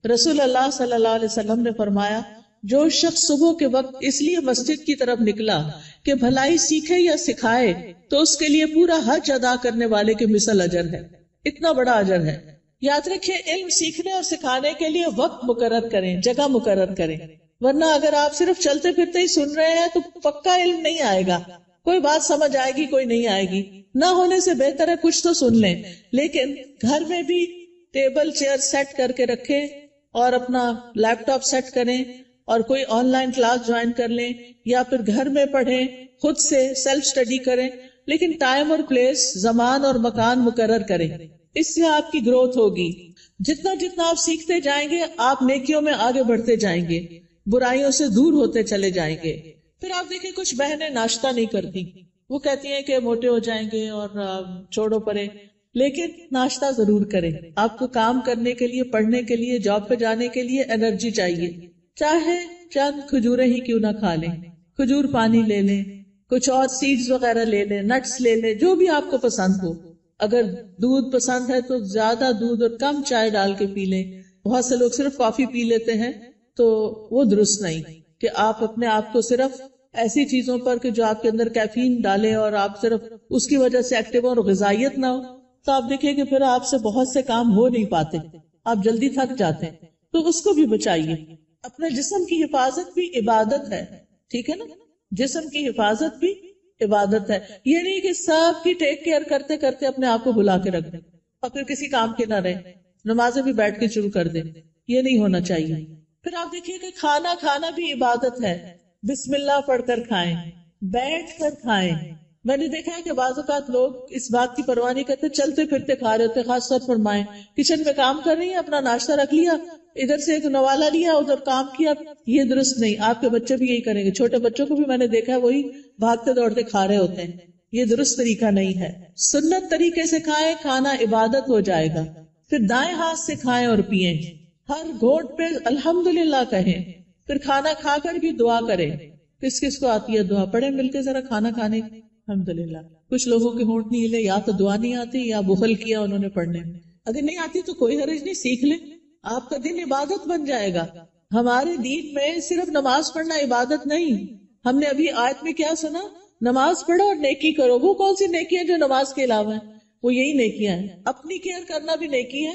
Speaker 1: رسول اللہ صلی اللہ علیہ وسلم نے فرمایا جو شخص صبح کے وقت اس لیے مسجد کی طرف نکلا کہ بھلائی سیکھے یا سکھائے تو اس کے لیے پورا حج ادا کرنے والے کے مثل اجر ہے. اتنا بڑا اجر ہے. یاد رکھیں علم سیکھنے اور سکھانے کے لیے وقت مقرر کریں، جگہ مقرر کریں، ورنہ اگر آپ صرف چلتے پھرتے ہی سن رہے ہیں تو پکا علم نہیں آئے گا، کوئی بات سمجھ آئے گی کوئی نہیں آئے گی، نہ ہونے سے بہتر ہے کچھ تو سن لیں، لیکن گھر میں بھی ٹیبل چیئر سیٹ کر کے رکھیں اور اپنا لیپ ٹاپ سیٹ کریں اور کوئی آن لائن کلاس جوائن کر لیں یا پھر گھر میں پڑھیں، خود سے سیلف اسٹڈی کریں، لیکن ٹائم اور پلیس، زمان اور مکان مقرر کریں، اس سے آپ کی گروتھ ہوگی۔ جتنا جتنا آپ سیکھتے جائیں گے آپ نیکیوں میں آگے بڑھتے جائیں گے، برائیوں سے دور ہوتے چلے جائیں گے۔ پھر آپ دیکھیں کچھ بہنیں ناشتہ نہیں کرتی، وہ کہتی ہیں کہ موٹے ہو جائیں گے اور چھوڑو پرے، لیکن ناشتہ ضرور کریں۔ آپ کو کام کرنے کے لیے، پڑھنے کے لیے، جاب پہ جانے کے لیے انرجی چاہیے، چاہے چند کھجوریں ہی کیوں نہ کھا لیں، کھجور پانی لے لیں، کچھ اور سیڈز وغیرہ لے لیں، نٹس لے لیں، جو بھی آپ کو پسند ہو۔ اگر دودھ پسند ہے تو زیادہ دودھ اور کم چائے ڈال کے پی لیں۔ بہت سے لوگ صرف کافی پی لیتے ہیں تو وہ درست نہیں کہ آپ اپنے آپ کو صرف ایسی چیزوں پر کہ جو آپ کے اندر کیفین ڈالے اور آپ صرف اس کی وجہ سے ایکٹیو اور غذائیت نہ ہو، تو آپ دیکھیں کہ پھر آپ سے بہت سے کام ہو نہیں پاتے، آپ جلدی تھک جاتے ہیں، تو اس کو بھی بچائیے۔ اپنے جسم کی حفاظت بھی عبادت ہے، ٹھیک ہے نا، جسم کی حفاظت بھی عبادت ہے۔ یہ نہیں کہ سب کی ٹیک کیئر کرتے کرتے اپنے آپ کو بھلا کے رکھ دیں اور پھر کسی کام کے نہ رہیں، نمازیں بھی بیٹھ کے شروع کر دیں، یہ نہیں ہونا چاہیے۔ پھر آپ دیکھیے کہ کھانا کھانا بھی عبادت ہے، بسم اللہ پڑھ کر کھائیں، بیٹھ کر کھائیں۔ میں نے دیکھا ہے کہ بعض اوقات لوگ اس بات کی پرواہ نہیں کرتے، چلتے پھرتے کھا رہے ہوتے، خاص طور پر مائیں کچن میں کام کر رہی ہیں، اپنا ناشتہ رکھ لیا، ادھر سے ایک نوالا لیا، ادھر کام کیا، یہ درست نہیں۔ آپ کے بچے بھی یہی کریں گے، چھوٹے بچوں کو بھی میں نے دیکھا ہے وہی بھاگتے دوڑتے کھا رہے ہوتے ہیں، یہ درست طریقہ نہیں ہے۔ سنت طریقے سے کھائیں، کھانا عبادت ہو جائے گا۔ پھر دائیں ہاتھ سے کھائیں اور پیئیں، ہر گھونٹ پہ الحمدللہ کہیں، پھر کھانا کھا کر بھی دعا کریں۔ کس کس کو آتی ہے دعا؟ پڑھیں مل کے ذرا کھانا کھانے کی الحمدللہ۔ کچھ لوگوں کے ہونٹ نہیں ہلے، یا تو دعا نہیں آتی یا بخل کیا انہوں نے پڑھنے میں۔ اگر نہیں آتی تو کوئی حرج نہیں، سیکھ لیں، آپ کا دن عبادت بن جائے گا۔ ہمارے دین میں صرف نماز پڑھنا عبادت نہیں، ہم نے ابھی آیت میں کیا سنا؟ نماز پڑھو اور نیکی کرو۔ وہ کون سی نیکی ہے جو نماز کے علاوہ ہے؟ وہ یہی نیکیاں ہیں۔ اپنی کیئر کرنا بھی نیکی ہے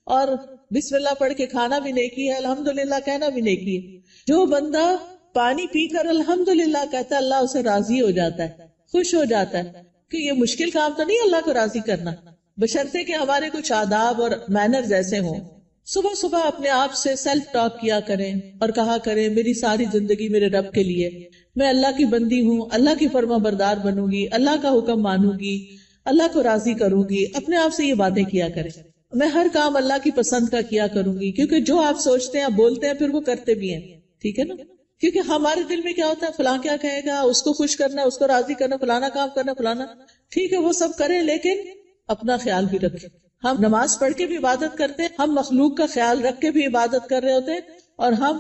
Speaker 1: اور بسم اللہ پڑھ کے کھانا بھی نیکی ہے، الحمدللہ کہنا بھی نیکی ہے۔ جو بندہ پانی پی کر الحمدللہ کہتا ہے اللہ اسے راضی ہو جاتا ہے، خوش ہو جاتا ہے، کہ یہ مشکل کام تو نہیں اللہ کو راضی کرنا، بشرطے کہ ہمارے کچھ آداب اور مینرز ایسے ہوں۔ صبح صبح اپنے آپ سے سیلف ٹاک کیا کریں اور کہا کریں میری ساری زندگی میرے رب کے لیے، میں اللہ کی بندی ہوں، اللہ کی فرما بردار بنوں گی، اللہ کا حکم مانوں گی، اللہ کو راضی کروں گی۔ اپنے آپ سے یہ باتیں کیا کریں، میں ہر کام اللہ کی پسند کا کیا کروں گی، کیونکہ جو آپ سوچتے ہیں بولتے ہیں پھر وہ کرتے بھی ہیں، ٹھیک ہے نا؟ کیونکہ ہمارے دل میں کیا ہوتا ہے، فلاں کیا کہے گا، اس کو خوش کرنا، اس کو راضی کرنا، فلانا کام کرنا، فلانا، ٹھیک ہے وہ سب کریں لیکن اپنا خیال بھی رکھیں۔ ہم نماز پڑھ کے بھی عبادت کرتے ہیں، ہم مخلوق کا خیال رکھ کے بھی عبادت کر رہے ہوتے ہیں، اور ہم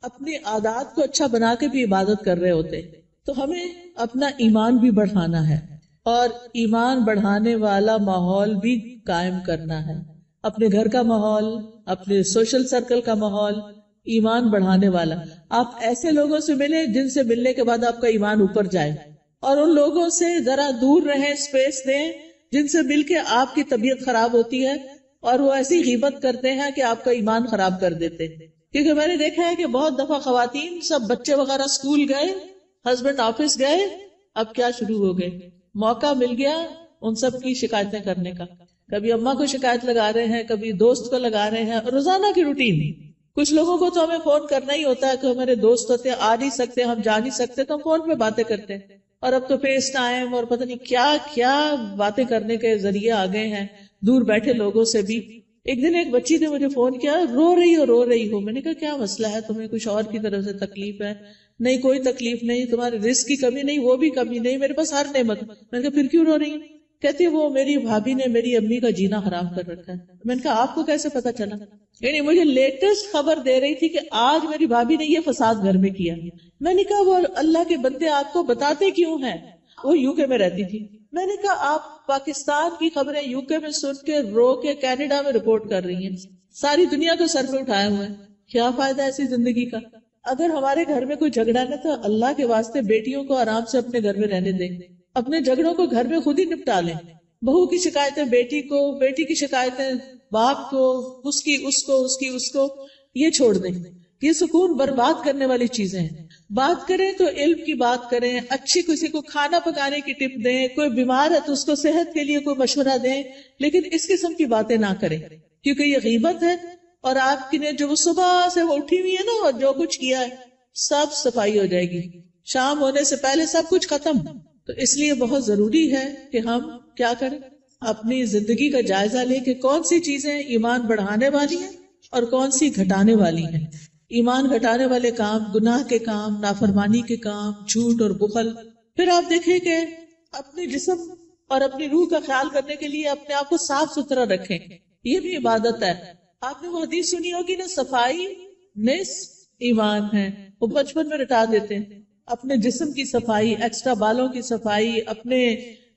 Speaker 1: اپنی عادات کو اچھا بنا کے بھی عبادت کر رہے ہوتے ہیں۔ تو ہمیں اپنا ایمان بھی بڑھانا ہے اور ایمان بڑھانے والا ماحول بھی قائم کرنا ہے، اپنے گھر کا ماحول، اپنے سوشل سرکل کا ماحول ایمان بڑھانے والا۔ آپ ایسے لوگوں سے ملیں جن سے ملنے کے بعد آپ کا ایمان اوپر جائے، اور ان لوگوں سے ذرا دور رہیں، اسپیس دیں جن سے مل کے آپ کی طبیعت خراب ہوتی ہے اور وہ ایسی غیبت کرتے ہیں کہ آپ کا ایمان خراب کر دیتے ہیں۔ کیونکہ میں نے دیکھا ہے کہ بہت دفعہ خواتین سب بچے وغیرہ اسکول گئے، ہسبینڈ آفس گئے، اب کیا شروع ہو گئے، موقع مل گیا ان سب کی شکایتیں کرنے کا۔ کبھی اماں کو شکایت لگا رہے ہیں، کبھی دوست کو لگا رہے ہیں، روزانہ کی روٹین۔ کچھ لوگوں کو تو ہمیں فون کرنا ہی ہوتا ہے کہ ہمارے دوست ہوتے ہیں، آ نہیں سکتے، ہم جا نہیں سکتے تو ہم فون پہ باتیں کرتے ہیں، اور اب تو فیس ٹائم اور پتہ نہیں کیا کیا باتیں کرنے کے ذریعے آ گئے ہیں دور بیٹھے لوگوں سے بھی۔ ایک دن ایک بچی نے مجھے فون کیا، رو رہی ہو، میں نے کہا کیا مسئلہ ہے تمہیں، کچھ اور کی طرف سے تکلیف ہے؟ نہیں کوئی تکلیف نہیں، تمہارے رزق کی کمی نہیں، وہ بھی کمی نہیں، میرے پاس ہر نعمت۔ میں نے کہا پھر کیوں رو رہی ہیں؟ کہتی ہے وہ میری بھابھی نے میری امی کا جینا حرام کر رکھا ہے۔ میں نے کہا آپ کو کیسے پتا چلا؟ یعنی مجھے لیٹسٹ خبر دے رہی تھی کہ آج میری بھابھی نے یہ فساد گھر میں کیا۔ میں نے کہا وہ اللہ کے بندے آپ کو بتاتے کیوں ہیں؟ وہ یو کے میں رہتی تھی۔ میں نے کہا آپ پاکستان کی خبریں یو کے میں سن کے رو کے کینیڈا میں رپورٹ کر رہی ہیں، ساری دنیا کو سر پہ اٹھائے ہوئے ہیں، کیا فائدہ ایسی زندگی کا؟ اگر ہمارے گھر میں کوئی جھگڑا نہ تو اللہ کے واسطے بیٹیوں کو آرام سے اپنے گھر میں رہنے دیں، اپنے جھگڑوں کو گھر میں خود ہی نپٹا لیں، بہو کی شکایتیں بیٹی کو، بیٹی کی شکایتیں باپ کو، اس کی اس کو، یہ چھوڑ دیں. یہ سکون برباد کرنے والی چیزیں ہیں. بات کریں تو علم کی بات کریں، اچھی کسی کو کھانا پکانے کی ٹپ دیں، کوئی بیمار ہے تو اس کو صحت کے لیے کوئی مشورہ دیں، لیکن اس قسم کی باتیں نہ کریں کیونکہ یہ غیبت ہے. اور آپ کی نے جو وہ صبح سے وہ اٹھی ہوئی ہے نا اور جو کچھ کیا ہے سب صفائی ہو جائے گی، شام ہونے سے پہلے سب کچھ ختم. تو اس لیے بہت ضروری ہے کہ ہم کیا کریں، اپنی زندگی کا جائزہ لیں کہ کون سی چیزیں ایمان بڑھانے والی ہیں اور کون سی گھٹانے والی ہیں. ایمان گھٹانے والے کام، گناہ کے کام، نافرمانی کے کام، جھوٹ اور بخل. پھر آپ دیکھیں کہ اپنے جسم اور اپنی روح کا خیال کرنے کے لیے اپنے آپ کو صاف ستھرا رکھیں، یہ بھی عبادت ہے. آپ نے وہ حدیث سنی ہوگی نا، صفائی نصف ایمان ہے. وہ بچپن میں رٹا دیتے ہیں. اپنے جسم کی صفائی، ایکسٹرا بالوں کی صفائی، اپنے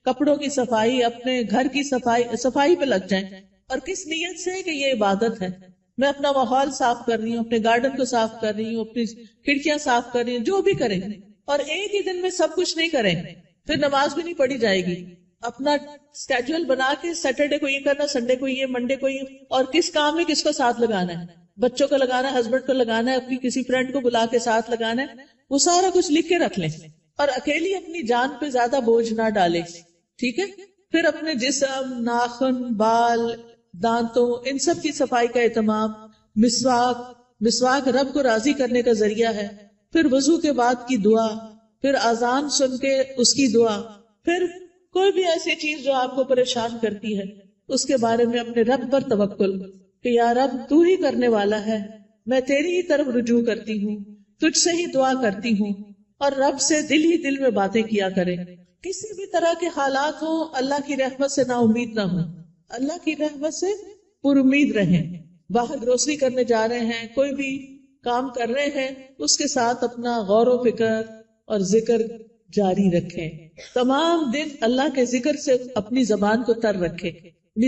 Speaker 1: کپڑوں کی صفائی، اپنے گھر کی صفائی پہ لگ جائیں. اور کس نیت سے کہ یہ عبادت ہے. میں اپنا ماحول صاف کر رہی ہوں، اپنے گارڈن کو صاف کر رہی ہوں، اپنی کھڑکیاں صاف کر رہی ہوں، جو بھی کریں. اور ایک ہی دن میں سب کچھ نہیں کریں پھر نماز بھی نہیں پڑھی جائے گی. اپنا اسکیڈول بنا کے سیٹرڈے کو یہ کرنا، سنڈے کو یہ، منڈے کو یہ، اور کس کام میں کس کو ساتھ لگانا ہے، بچوں کو لگانا ہے، ہسبینڈ کو لگانا ہے، اپنی کسی فرینڈ کو بلا کے ساتھ لگانا ہے، وہ سارا کچھ لکھ کے رکھ لیں. اور اکیلی اپنی جان پہ زیادہ بوجھ نہ ڈالے. ٹھیک ہے. پھر اپنے جسم، ناخن، بال، دانتوں، ان سب کی صفائی کا اہتمام. مسواک رب کو راضی کرنے کا ذریعہ ہے. پھر وضو کے بعد کی دعا، پھر اذان سن کے اس کی دعا. پھر کوئی بھی ایسی چیز جو آپ کو پریشان کرتی ہے اس کے بارے میں اپنے رب پر توکل کہ یا رب تو ہی کرنے والا ہے، میں تیری ہی طرف رجوع کرتی ہوں، تجھ سے ہی دعا کرتی ہوں. اور رب سے دل ہی دل میں باتیں کیا کریں. کسی بھی طرح کے حالات ہوں اللہ کی رحمت سے نا امید نہ ہوں، اللہ کی رحمت سے پر امید رہیں. باہر گروسری کرنے جا رہے ہیں، کوئی بھی کام کر رہے ہیں، اس کے ساتھ اپنا غور و فکر اور ذکر جاری رکھیں. تمام دن اللہ کے ذکر سے اپنی زبان کو تر رکھیں.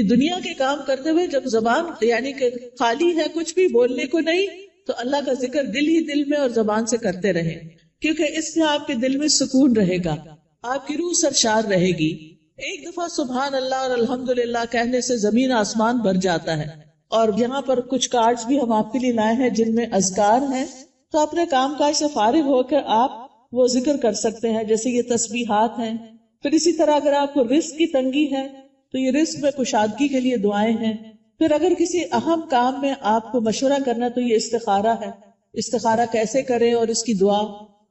Speaker 1: دنیا کے کام کرتے ہوئے جب زبان یعنی کہ خالی ہے، کچھ بھی بولنے کو نہیں، تو اللہ کا ذکر دل ہی دل میں اور زبان سے کرتے رہیں، کیونکہ اس سے آپ کے دل میں سکون رہے گا، آپ کی روح سرشار رہے گی. ایک دفعہ سبحان اللہ اور الحمدللہ کہنے سے زمین آسمان بھر جاتا ہے. اور یہاں پر کچھ کارڈز بھی ہم آپ کے لیے لائے ہیں جن میں اذکار ہیں، تو اپنے کام کاج سے فارغ ہو کر آپ وہ ذکر کر سکتے ہیں، جیسے یہ تسبیحات ہیں. پھر اسی طرح اگر آپ کو رزق کی تنگی ہے تو یہ رزق میں کشادگی کے لیے دعائیں ہیں. پھر اگر کسی اہم کام میں آپ کو مشورہ کرنا تو یہ استخارہ ہے، استخارہ کیسے کریں اور اس کی دعا.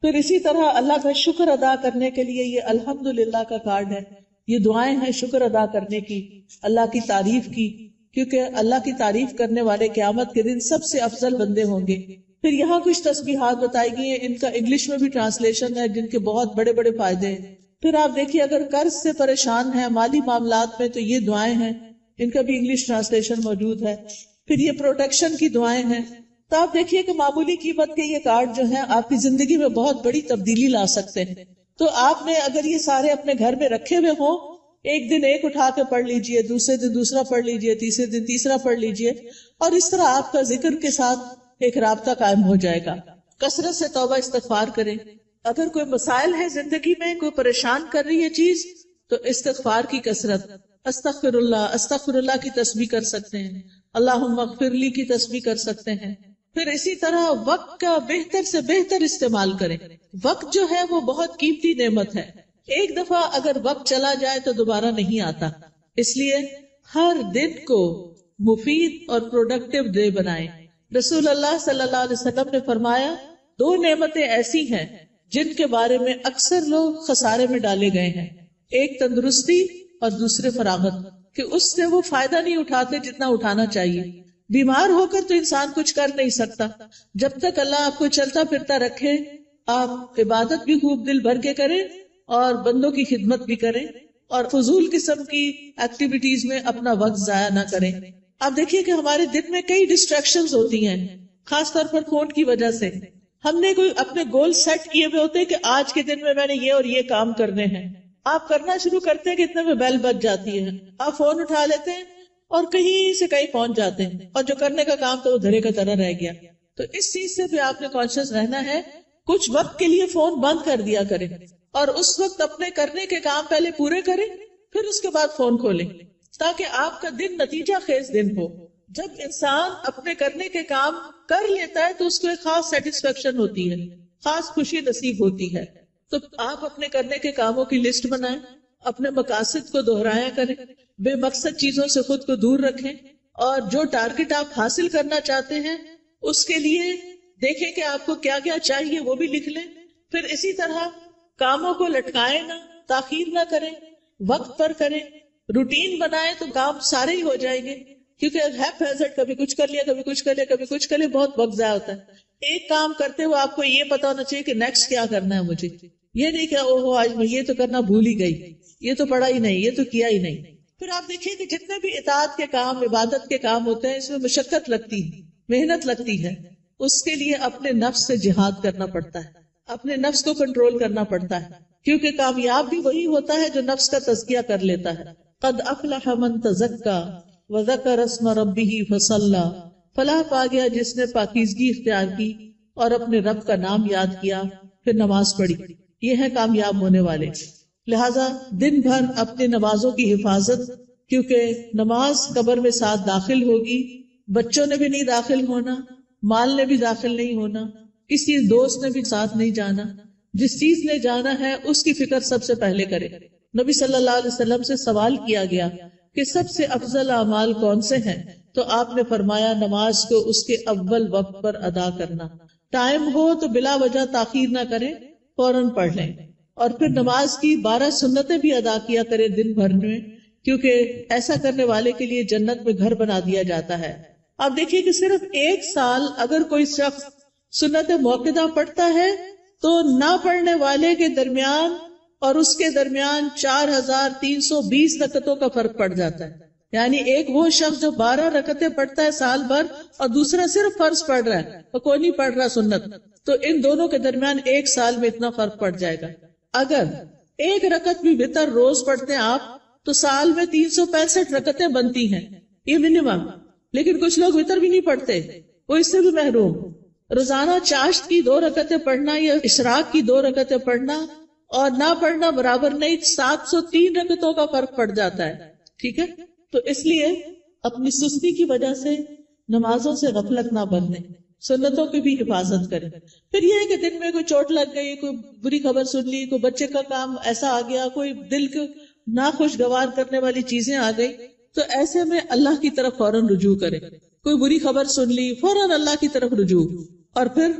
Speaker 1: پھر اسی طرح اللہ کا شکر ادا کرنے کے لیے یہ الحمدللہ کا کارڈ ہے. یہ دعائیں ہیں شکر ادا کرنے کی، اللہ کی تعریف کی، کیونکہ اللہ کی تعریف کرنے والے قیامت کے دن سب سے افضل بندے ہوں گے. پھر یہاں کچھ تسبیحات بتائی گئی ہیں، ان کا انگلش میں بھی ٹرانسلیشن ہے جن کے بہت بڑے بڑے فائدے ہیں. پھر آپ دیکھیے اگر قرض سے پریشان ہیں، مالی معاملات میں، تو یہ دعائیں ہیں، ان کا بھی انگلش ٹرانسلیشن موجود ہے. پھر یہ پروٹیکشن کی دعائیں ہیں. تو آپ دیکھیے کہ معمولی قیمت کے یہ کارڈ جو ہیں آپ کی زندگی میں بہت بڑی تبدیلی لا سکتے ہیں. تو آپ نے اگر یہ سارے اپنے گھر میں رکھے ہوئے ہوں، ایک دن ایک اٹھا کے پڑھ لیجئے، دوسرے دن دوسرا پڑھ لیجئے، تیسرے دن تیسرا پڑھ لیجئے، اور اس طرح آپ کا ذکر کے ساتھ ایک رابطہ قائم ہو جائے گا. کثرت سے توبہ استغفار کریں. اگر کوئی مسائل ہے زندگی میں، کوئی پریشان کر رہی ہے چیز، تو استغفار کی کثرت، استغفر اللہ کی تسبیح کر سکتے ہیں، اللہم اغفر لی کی تسبیح کر سکتے ہیں. پھر اسی طرح وقت کا بہتر سے بہتر استعمال کریں. وقت جو ہے وہ بہت قیمتی نعمت ہے، ایک دفعہ اگر وقت چلا جائے تو دوبارہ نہیں آتا. اس لیے ہر دن کو مفید اور پروڈکٹیو ڈے بنائیں. رسول اللہ صلی اللہ علیہ وسلم نے فرمایا 2 نعمتیں ایسی ہیں جن کے بارے میں اکثر لوگ خسارے میں ڈالے گئے ہیں، ایک تندرستی اور دوسرے فراغت، کہ اس سے وہ فائدہ نہیں اٹھاتے جتنا اٹھانا چاہیے. بیمار ہو کر تو انسان کچھ کر نہیں سکتا، جب تک اللہ آپ کو چلتا پھرتا رکھے آپ عبادت بھی خوب دل بھر کے کریں اور بندوں کی خدمت بھی کریں اور فضول قسم کی ایکٹیویٹیز میں اپنا وقت ضائع نہ کریں. آپ دیکھیے کہ ہمارے دن میں کئی ڈسٹریکشنز ہوتی ہیں، خاص طور پر فون کی وجہ سے. ہم نے کوئی اپنے گول سیٹ کیے ہوئے ہوتے کہ آج کے دن میں نے یہ اور یہ کام کرنے ہیں. آپ کرنا شروع کرتے ہیں کہ اتنے میں بیل بج جاتی ہے، آپ فون اٹھا لیتے ہیں اور کہیں سے کہیں پہنچ جاتے ہیں، اور جو کرنے کا کام تو وہ دھرے کا طرح رہ گیا. تو اس چیز سے بھی آپ نے کانشیس رہنا ہے. کچھ وقت کے لیے فون بند کر دیا کریں اور اس وقت اپنے کرنے کے کام پہلے پورے کریں، پھر اس کے بعد فون کھولیں تاکہ آپ کا دن نتیجہ خیز دن ہو. جب انسان اپنے کرنے کے کام کر لیتا ہے تو اس کو ایک خاص سیٹسفیکشن ہوتی ہے، خاص خوشی نصیب ہوتی ہے. تو آپ اپنے کرنے کے کاموں کی لسٹ بنائیں، اپنے مقاصد کو دہرایا کریں، بے مقصد چیزوں سے خود کو دور رکھیں، اور جو ٹارگٹ آپ حاصل کرنا چاہتے ہیں اس کے لیے دیکھیں کہ آپ کو کیا کیا چاہیے، وہ بھی لکھ لیں. پھر اسی طرح کاموں کو لٹکائیں نہ، تاخیر نہ کریں، وقت پر کریں، روٹین بنائیں تو کام سارے ہی ہو جائیں گے. کیونکہ کبھی کچھ کر لیا، کبھی کچھ کر لیا، کبھی کچھ کر لیا، بہت وقت ضائع ہوتا ہے. ایک کام کرتے ہوئے آپ کو یہ پتا ہونا چاہیے کہ نیکسٹ کیا کرنا ہے مجھے. یہ نہیں کہ اوہو آج میں یہ تو کرنا بھول ہی گئی، یہ تو پڑھا ہی نہیں، یہ تو کیا ہی نہیں. پھر آپ دیکھیے کہ جتنے بھی اطاعت کے کام، عبادت کے کام ہوتے ہیں، اس میں مشقت لگتی ہے، محنت لگتی ہے. اس کے لیے اپنے نفس سے جہاد کرنا پڑتا ہے، اپنے نفس کو کنٹرول کرنا پڑتا ہے. کیونکہ کامیاب بھی وہی ہوتا ہے جو نفس کا تزکیہ کر لیتا ہے. قد افلح من تزکا وذکر اسم ربہ فصلی، فلاح پا گیا جس نے پاکیزگی اختیار کی اور اپنے رب کا نام یاد کیا پھر نماز پڑھی. یہ ہے کامیاب ہونے والے. لہذا دن بھر اپنی نمازوں کی حفاظت، کیونکہ نماز قبر میں ساتھ داخل ہوگی. بچوں نے بھی نہیں داخل ہونا، مال نے بھی داخل نہیں ہونا، کسی دوست نے بھی ساتھ نہیں جانا. جس چیز نے جانا ہے اس کی فکر سب سے پہلے کرے. نبی صلی اللہ علیہ وسلم سے سوال کیا گیا کہ سب سے افضل اعمال کون سے ہیں؟ تو آپ نے فرمایا نماز کو اس کے اول وقت پر ادا کرنا. ٹائم ہو تو بلا وجہ تاخیر نہ کریں، فوراً پڑھ لیں. اور پھر نماز کی 12 سنتیں بھی ادا کیا کریں دن بھر میں، کیونکہ ایسا کرنے والے کے لیے جنت میں گھر بنا دیا جاتا ہے. آپ دیکھیے کہ صرف ایک سال اگر کوئی شخص سنت موقدہ پڑھتا ہے تو نہ پڑھنے والے کے درمیان اور اس کے درمیان 4320 رکعتوں کا فرق پڑ جاتا ہے. یعنی ایک وہ شخص جو 12 رکعتیں پڑھتا ہے سال بھر اور دوسرا صرف فرض پڑھ رہا ہے اور کوئی نہیں پڑھ رہا سنت، تو ان دونوں کے درمیان ایک سال میں اتنا فرق پڑ جائے گا. اگر ایک رکعت بھی وتر روز پڑھتے ہیں آپ تو سال میں 365 رکعتیں بنتی ہیں، یہ منیمم. لیکن کچھ لوگ وتر بھی نہیں پڑھتے، وہ اس سے بھی محروم. روزانہ چاشت کی 2 رکعتیں پڑھنا یا اشراق کی 2 رکعتیں پڑھنا اور نہ پڑھنا برابر نہیں، 703 رکعتوں کا فرق پڑ جاتا ہے. ٹھیک ہے، تو اس لیے اپنی سستی کی وجہ سے نمازوں سے غفلت نہ برتیں، سنتوں کی بھی حفاظت کریں. پھر یہ ہے کہ دن میں کوئی چوٹ لگ گئی، کوئی بری خبر سن لی، کوئی بچے کا کام ایسا آ گیا، کوئی دل کو ناخوشگوار کرنے والی چیزیں آ گئی، تو ایسے میں اللہ کی طرف فوراً رجوع کریں. کوئی بری خبر سن لی، فوراً اللہ کی طرف رجوع. اور پھر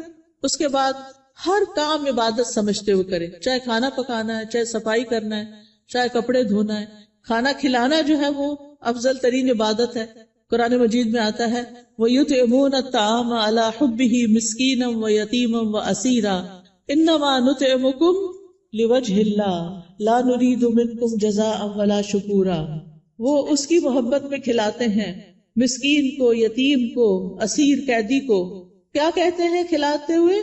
Speaker 1: اس کے بعد ہر کام عبادت سمجھتے ہوئے کرے، چاہے کھانا پکانا ہے، چاہے صفائی کرنا ہے، چاہے کپڑے دھونا ہے. کھانا کھلانا جو ہے وہ افضل ترین عبادت ہے. قرآن مجید میں آتا ہے وَيُطْعِمُونَ الطَّعَامَ عَلَى حُبِّهِ مِسْكِينًا وَيَتِيمًا وَأَسِيرًا إِنَّمَا نُطْعِمُكُمْ لِوَجْهِ اللَّهِ لَا نُرِيدُ مِنكُمْ جَزَاءً وَلَا شُكُورًا. وہ اس کی محبت میں کھلاتے ہیں، مسکین کو، یتیم کو، اسیر قیدی کو. کیا کہتے ہیں کھلاتے ہوئے؟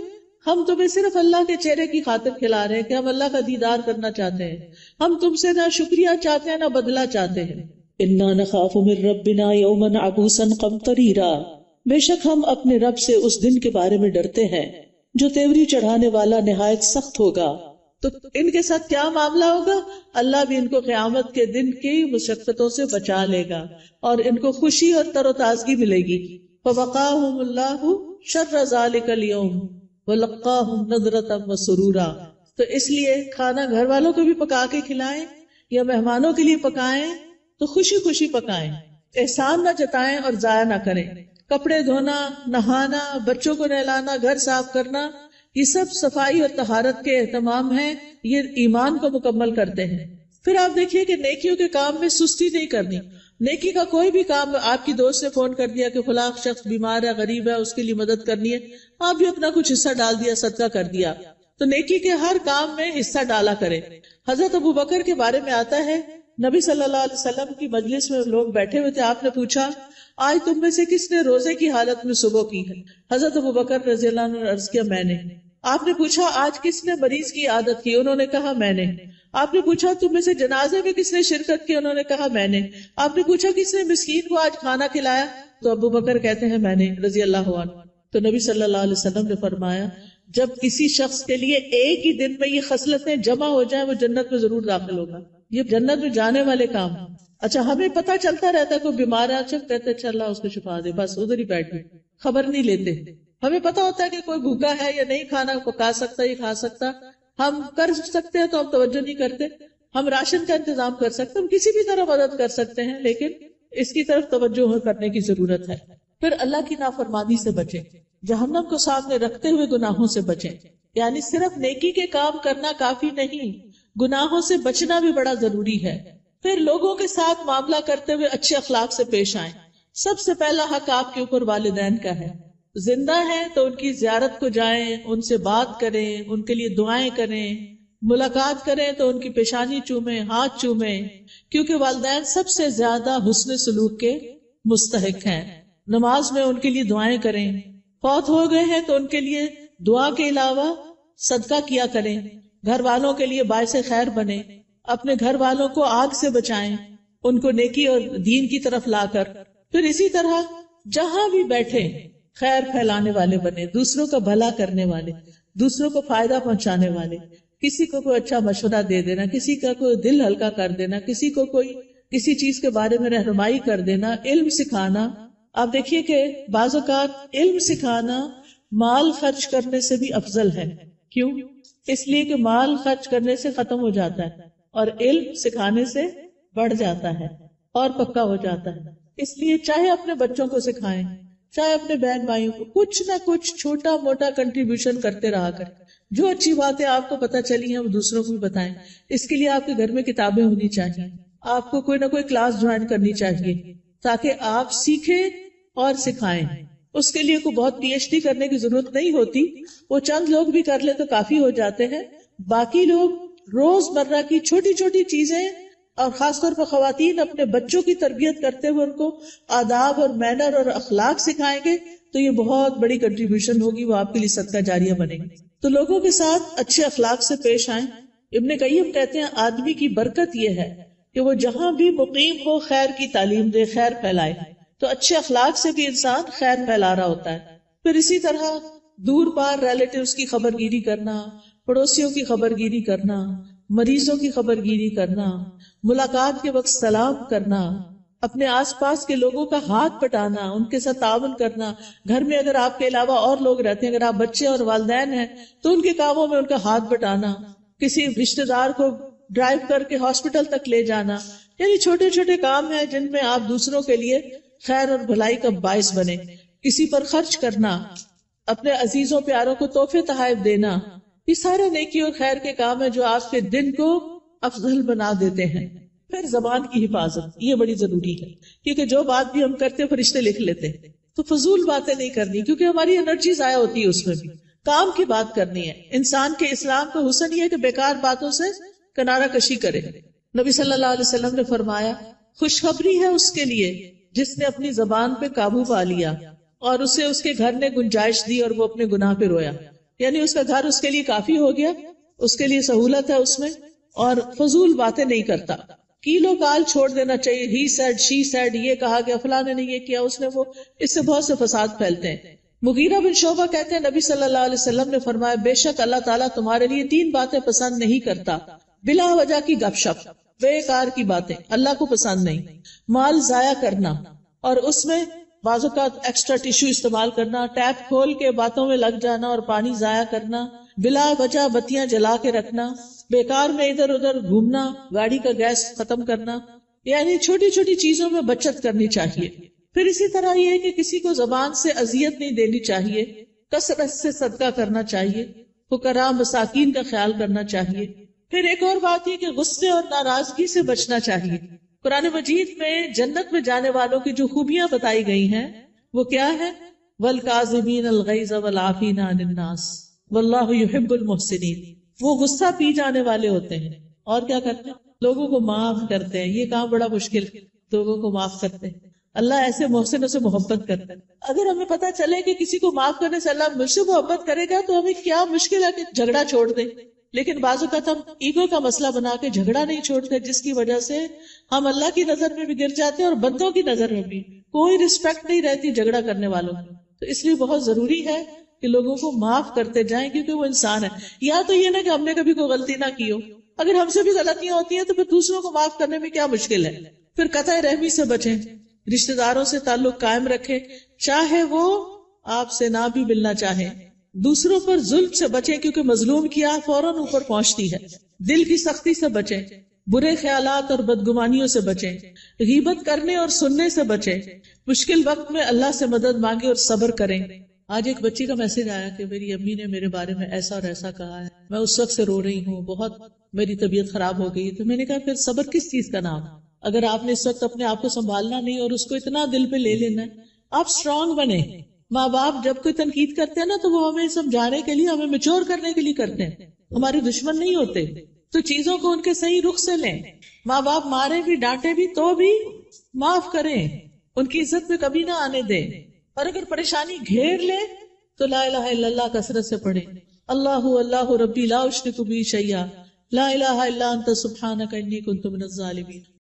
Speaker 1: ہم تمہیں صرف اللہ کے چہرے کی خاطر کھلا رہے ہیں کہ ہم اللہ کا دیدار کرنا چاہتے ہیں، ہم تم سے نہ شکریہ چاہتے ہیں نہ بدلہ چاہتے ہیں. انا نخاف من ربنا یوما عبوسا قمطریرا، بے شک ہم اپنے رب سے اس دن کے بارے میں ڈرتے ہیں جو تیوری چڑھانے والا نہایت سخت ہوگا. تو ان کے ساتھ کیا معاملہ ہوگا؟ اللہ بھی ان کو قیامت کے دن کی مشقتوں سے بچا لے گا اور ان کو خوشی اور تر و تازگی ملے گی. فوقاہم اللہ شر ذلک اليوم وَلَقَّاهُمْ نَضْرَةً وَسُرُورًا. تو اس لیے کھانا گھر والوں کو بھی پکا کے کھلائیں یا مہمانوں کے لیے پکائیں تو خوشی خوشی پکائیں، احسان نہ جتائیں اور ضائع نہ کریں. کپڑے دھونا، نہانا، بچوں کو نہلانا، گھر صاف کرنا، یہ سب صفائی اور طہارت کے اہتمام ہیں، یہ ایمان کو مکمل کرتے ہیں. پھر آپ دیکھیے کہ نیکیوں کے کام میں سستی نہیں کرنی. نیکی کا کوئی بھی کام، آپ کی دوست نے فون کر دیا کہ فلاں شخص بیمار ہے، غریب ہے، اس کے لیے مدد کرنی ہے، آپ بھی اپنا کچھ حصہ ڈال دیا، صدقہ کر دیا. تو نیکی کے ہر کام میں حصہ ڈالا کرے. حضرت ابوبکر کے بارے میں آتا ہے نبی صلی اللہ علیہ وسلم کی مجلس میں لوگ بیٹھے ہوئے تھے، آپ نے پوچھا آج تم میں سے کس نے روزے کی حالت میں صبح کی ہے؟ حضرت ابوبکر رضی اللہ عنہ نے عرض کیا میں نے. آپ نے پوچھا آج کس نے مریض کی عادت کی؟ انہوں نے کہا میں نے. آپ نے پوچھا تم میں سے جنازے میں کس نے شرکت کی؟ انہوں نے کہا میں نے. آپ نے پوچھا کس نے مسکین کو آج کھانا کھلایا؟ تو ابوبکر کہتے ہیں میں نے رضی اللہ عنہ. تو نبی صلی اللہ علیہ وسلم نے فرمایا جب کسی شخص کے لیے ایک ہی دن میں یہ خصلتیں جمع ہو جائیں وہ جنت میں ضرور داخل ہوگا. یہ جنت میں جانے والے کام. اچھا ہمیں پتہ چلتا رہتا ہے کوئی بیمار ہے، اچھا کہتے ہیں اللہ اس کو شفا دے، بس ادھر ہی بیٹھ گئے، خبر نہیں لیتے. ہمیں پتہ ہوتا ہے کہ کوئی بھوکا ہے یا نہیں کھانا پکا سکتا یہ کھا سکتا، ہم کر سکتے ہیں تو ہم توجہ نہیں کرتے. ہم راشن کا انتظام کر سکتے، ہم کسی بھی طرح مدد کر سکتے ہیں، لیکن اس کی طرف توجہ کرنے کی ضرورت ہے. پھر اللہ کی نافرمانی سے بچیں، جہنم کو سامنے رکھتے ہوئے گناہوں سے بچیں. یعنی صرف نیکی کے کام کرنا کافی نہیں، گناہوں سے بچنا بھی بڑا ضروری ہے. پھر لوگوں کے ساتھ معاملہ کرتے ہوئے اچھے اخلاق سے پیش آئیں. سب سے پہلا حق آپ کے اوپر والدین کا ہے. زندہ ہیں تو ان کی زیارت کو جائیں، ان سے بات کریں، ان کے لیے دعائیں کریں، ملاقات کریں تو ان کی پیشانی چومیں، ہاتھ چومیں، کیونکہ والدین سب سے زیادہ حسن سلوک کے مستحق ہیں. نماز میں ان کے لیے دعائیں کریں. فوت ہو گئے ہیں تو ان کے لیے دعا کے علاوہ صدقہ کیا کریں. گھر والوں کے لیے باعث خیر بنیں. اپنے گھر والوں کو آگ سے بچائیں، ان کو نیکی اور دین کی طرف لا کر. پھر اسی طرح جہاں بھی بیٹھے خیر پھیلانے والے بنے، دوسروں کا بھلا کرنے والے، دوسروں کو فائدہ پہنچانے والے. کسی کو کوئی اچھا مشورہ دے دینا، کسی کا کوئی دل ہلکا کر دینا، کسی کو کوئی کسی چیز کے بارے میں رہنمائی کر دینا، علم سکھانا. آپ دیکھیے کہ بعض اوقات علم سکھانا مال خرچ کرنے سے بھی افضل ہے. کیوں؟ اس لیے کہ مال خرچ کرنے سے ختم ہو جاتا ہے اور علم سکھانے سے بڑھ جاتا ہے اور پکا ہو جاتا ہے. اس لیے چاہے اپنے بچوں کو سکھائیں، چاہے اپنے بہن بھائیوں کو، کچھ نہ کچھ چھوٹا موٹا کنٹریبیوشن کرتے رہا کریں. جو اچھی باتیں آپ کو پتہ چلی ہیں وہ دوسروں کو بھی بتائیں. اس کے لیے آپ کے گھر میں کتابیں ہونی چاہیے، آپ کو کوئی نہ کوئی کلاس جوائن کرنی چاہیے تاکہ آپ سیکھیں اور سکھائیں. اس کے لیے کوئی بہت پی ایچ ڈی کرنے کی ضرورت نہیں ہوتی، وہ چند لوگ بھی کر لے تو کافی ہو جاتے ہیں. باقی لوگ روز مرہ کی چھوٹی چھوٹی چیزیں، اور خاص طور پر خواتین اپنے بچوں کی تربیت کرتے ہوئے ان کو آداب اور مینر اور اخلاق سکھائیں گے تو یہ بہت بڑی کنٹریبیوشن ہوگی، وہ آپ کے لیے صدقہ جاریہ بنے گی. تو لوگوں کے ساتھ اچھے اخلاق سے پیش آئیں. ابن قیم کہتے ہیں آدمی کی برکت یہ ہے کہ وہ جہاں بھی مقیم ہو خیر کی تعلیم دے، خیر پھیلائے. تو اچھے اخلاق سے بھی انسان خیر پھیلا رہا ہوتا ہے. پھر اسی طرح دور پار ریلیٹیوز کی خبر گیری کرنا، پڑوسیوں کی خبر گیری کرنا، مریضوں کی خبر گیری کرنا، ملاقات کے وقت سلام کرنا، اپنے آس پاس کے لوگوں کا ہاتھ پٹانا، ان کے ساتھ تعاون کرنا. گھر میں اگر آپ کے علاوہ اور لوگ رہتے ہیں، اگر آپ بچے اور والدین ہیں تو ان کے کاموں میں ان کا ہاتھ بٹانا، کسی رشتے دار کو ڈرائیو کر کے ہاسپٹل تک لے جانا. یعنی چھوٹے چھوٹے کام ہیں جن میں آپ دوسروں کے لیے خیر اور بھلائی کا باعث بنے. کسی پر خرچ کرنا، اپنے عزیزوں پیاروں کو تحفے تحائف دینا، یہ سارے نیکی اور خیر کے کام ہیں جو آپ کے دن کو افضل بنا دیتے ہیں. پھر زبان کی حفاظت، یہ بڑی ضروری ہے، کیونکہ جو بات بھی ہم کرتے ہیں فرشتے لکھ لیتے ہیں. تو فضول باتیں نہیں کرنی، کیونکہ ہماری انرجی ضائع ہوتی ہے اس میں بھی. کام کی بات کرنی ہے. انسان کے اسلام کا حسن یہ ہے کہ بیکار باتوں سے کنارہ کشی کرے. نبی صلی اللہ علیہ وسلم نے فرمایا خوشخبری ہے اس کے لیے جس نے اپنی زبان پہ قابو پا لیا اور اسے اس کے گھر نے گنجائش دی اور وہ اپنے گناہ پہ رویا. یعنی اس کا گھر اس کے لیے کافی ہو گیا، اس کے لیے سہولت ہے اس میں، اور فضول باتیں نہیں کرتا. کیلو کال چھوڑ دینا چاہیے. ہی سیڈ، شی سیڈ، یہ کہا گیا، فلاں نے یہ کیا، اس نے وہ، اس سے بہت سے فساد پھیلتے ہیں. مغیرہ بن شعبہ کہتے ہیں نبی صلی اللہ علیہ وسلم نے فرمایا بے شک اللہ تعالیٰ تمہارے لیے 3 باتیں پسند نہیں کرتا: بلا وجہ کی گپ شپ، بیکار کی باتیں اللہ کو پسند نہیں، مال ضائع کرنا، اور اس میں بعض اوقات ایکسٹرا ٹیشو استعمال کرنا، ٹیپ کھول کے باتوں میں لگ جانا اور پانی ضائع کرنا، بلا وجہ بتیاں جلا کے رکھنا، بیکار میں ادھر ادھر گھومنا، گاڑی کا گیس ختم کرنا. یعنی چھوٹی چھوٹی چیزوں میں بچت کرنی چاہیے. پھر اسی طرح یہ ہے کہ کسی کو زبان سے اذیت نہیں دینی چاہیے، کثرت سے صدقہ کرنا چاہیے، فقراء مساکین کا خیال کرنا چاہیے. پھر ایک اور بات یہ کہ غصے اور ناراضگی سے بچنا چاہیے. قرآن مجید میں جنت میں جانے والوں کی جو خوبیاں بتائی گئی ہیں وہ کیا ہے؟ وَالْكَاظِمِينَ الْغَيْظَ وَالْعَافِينَ عَنِ النَّاسِ وَاللَّهُ يُحِبُّ الْمُحْسِنِينَ. وہ غصہ پی جانے والے ہوتے ہیں اور کیا کرتے ہیں؟ لوگوں کو معاف کرتے ہیں. یہ کام بڑا مشکل ہے، لوگوں کو معاف کرتے ہیں. اللہ ایسے محسنوں سے محبت کرتا ہے. اگر ہمیں پتا چلے کہ کسی کو معاف کرنے سے اللہ مجھ سے محبت کرے گا تو ہمیں کیا مشکل ہے کہ جھگڑا چھوڑ دیں. لیکن بعض اوقات ہم ایگو کا مسئلہ بنا کے جھگڑا نہیں چھوڑتے، جس کی وجہ سے ہم اللہ کی نظر میں بھی گر جاتے ہیں اور بندوں کی نظر میں بھی. کوئی رسپیکٹ نہیں رہتی جھگڑا کرنے والوں کی. تو اس لیے بہت ضروری ہے کہ لوگوں کو معاف کرتے جائیں، کیونکہ وہ انسان ہے. یا تو یہ نہ کہ ہم نے کبھی کوئی غلطی نہ کی ہو اگر ہم سے بھی غلطیاں ہوتی ہیں تو پھر دوسروں کو معاف کرنے میں کیا مشکل ہے. پھر قطع رحمی سے بچیں، رشتہ داروں سے تعلق قائم رکھیں چاہے وہ آپ سے نہ بھی ملنا چاہیں. دوسروں پر ظلم سے بچیں کیونکہ مظلوم کی آہ فوراً اوپر پہنچتی ہے. دل کی سختی سے بچیں، برے خیالات اور بدگمانیوں سے بچیں، غیبت کرنے اور سننے سے بچیں. مشکل وقت میں اللہ سے مدد مانگے اور صبر کریں. آج ایک بچی کا میسج آیا کہ میری امی نے میرے بارے میں ایسا اور ایسا کہا ہے، میں اس وقت سے رو رہی ہوں، بہت میری طبیعت خراب ہو گئی. تو میں نے کہا پھر صبر کس چیز کا نام؟ اگر آپ نے اس وقت اپنے آپ کو سنبھالنا نہیں اور اس کو اتنا دل پہ لے لینا ہے، آپ اسٹرانگ بنے. ماں باپ جب کوئی تنقید کرتے ہیں نا تو وہ ہمیں سمجھانے کے لیے، ہمیں میچور کرنے کے لیے کرتے ہیں، ہمارے دشمن نہیں ہوتے. تو چیزوں کو ان کے صحیح رخ سے لیں. ماں باپ مارے بھی ڈانٹے بھی تو بھی معاف کریں، ان کی عزت میں کبھی نہ آنے دیں. اور اگر پریشانی گھیر لے تو لا الہ الا اللہ کثرت سے پڑھیں. اللہ اللہ ربی لا اشرک بہ شیئا لا الہ الا انت سبحانک انی کنت من الظالمین.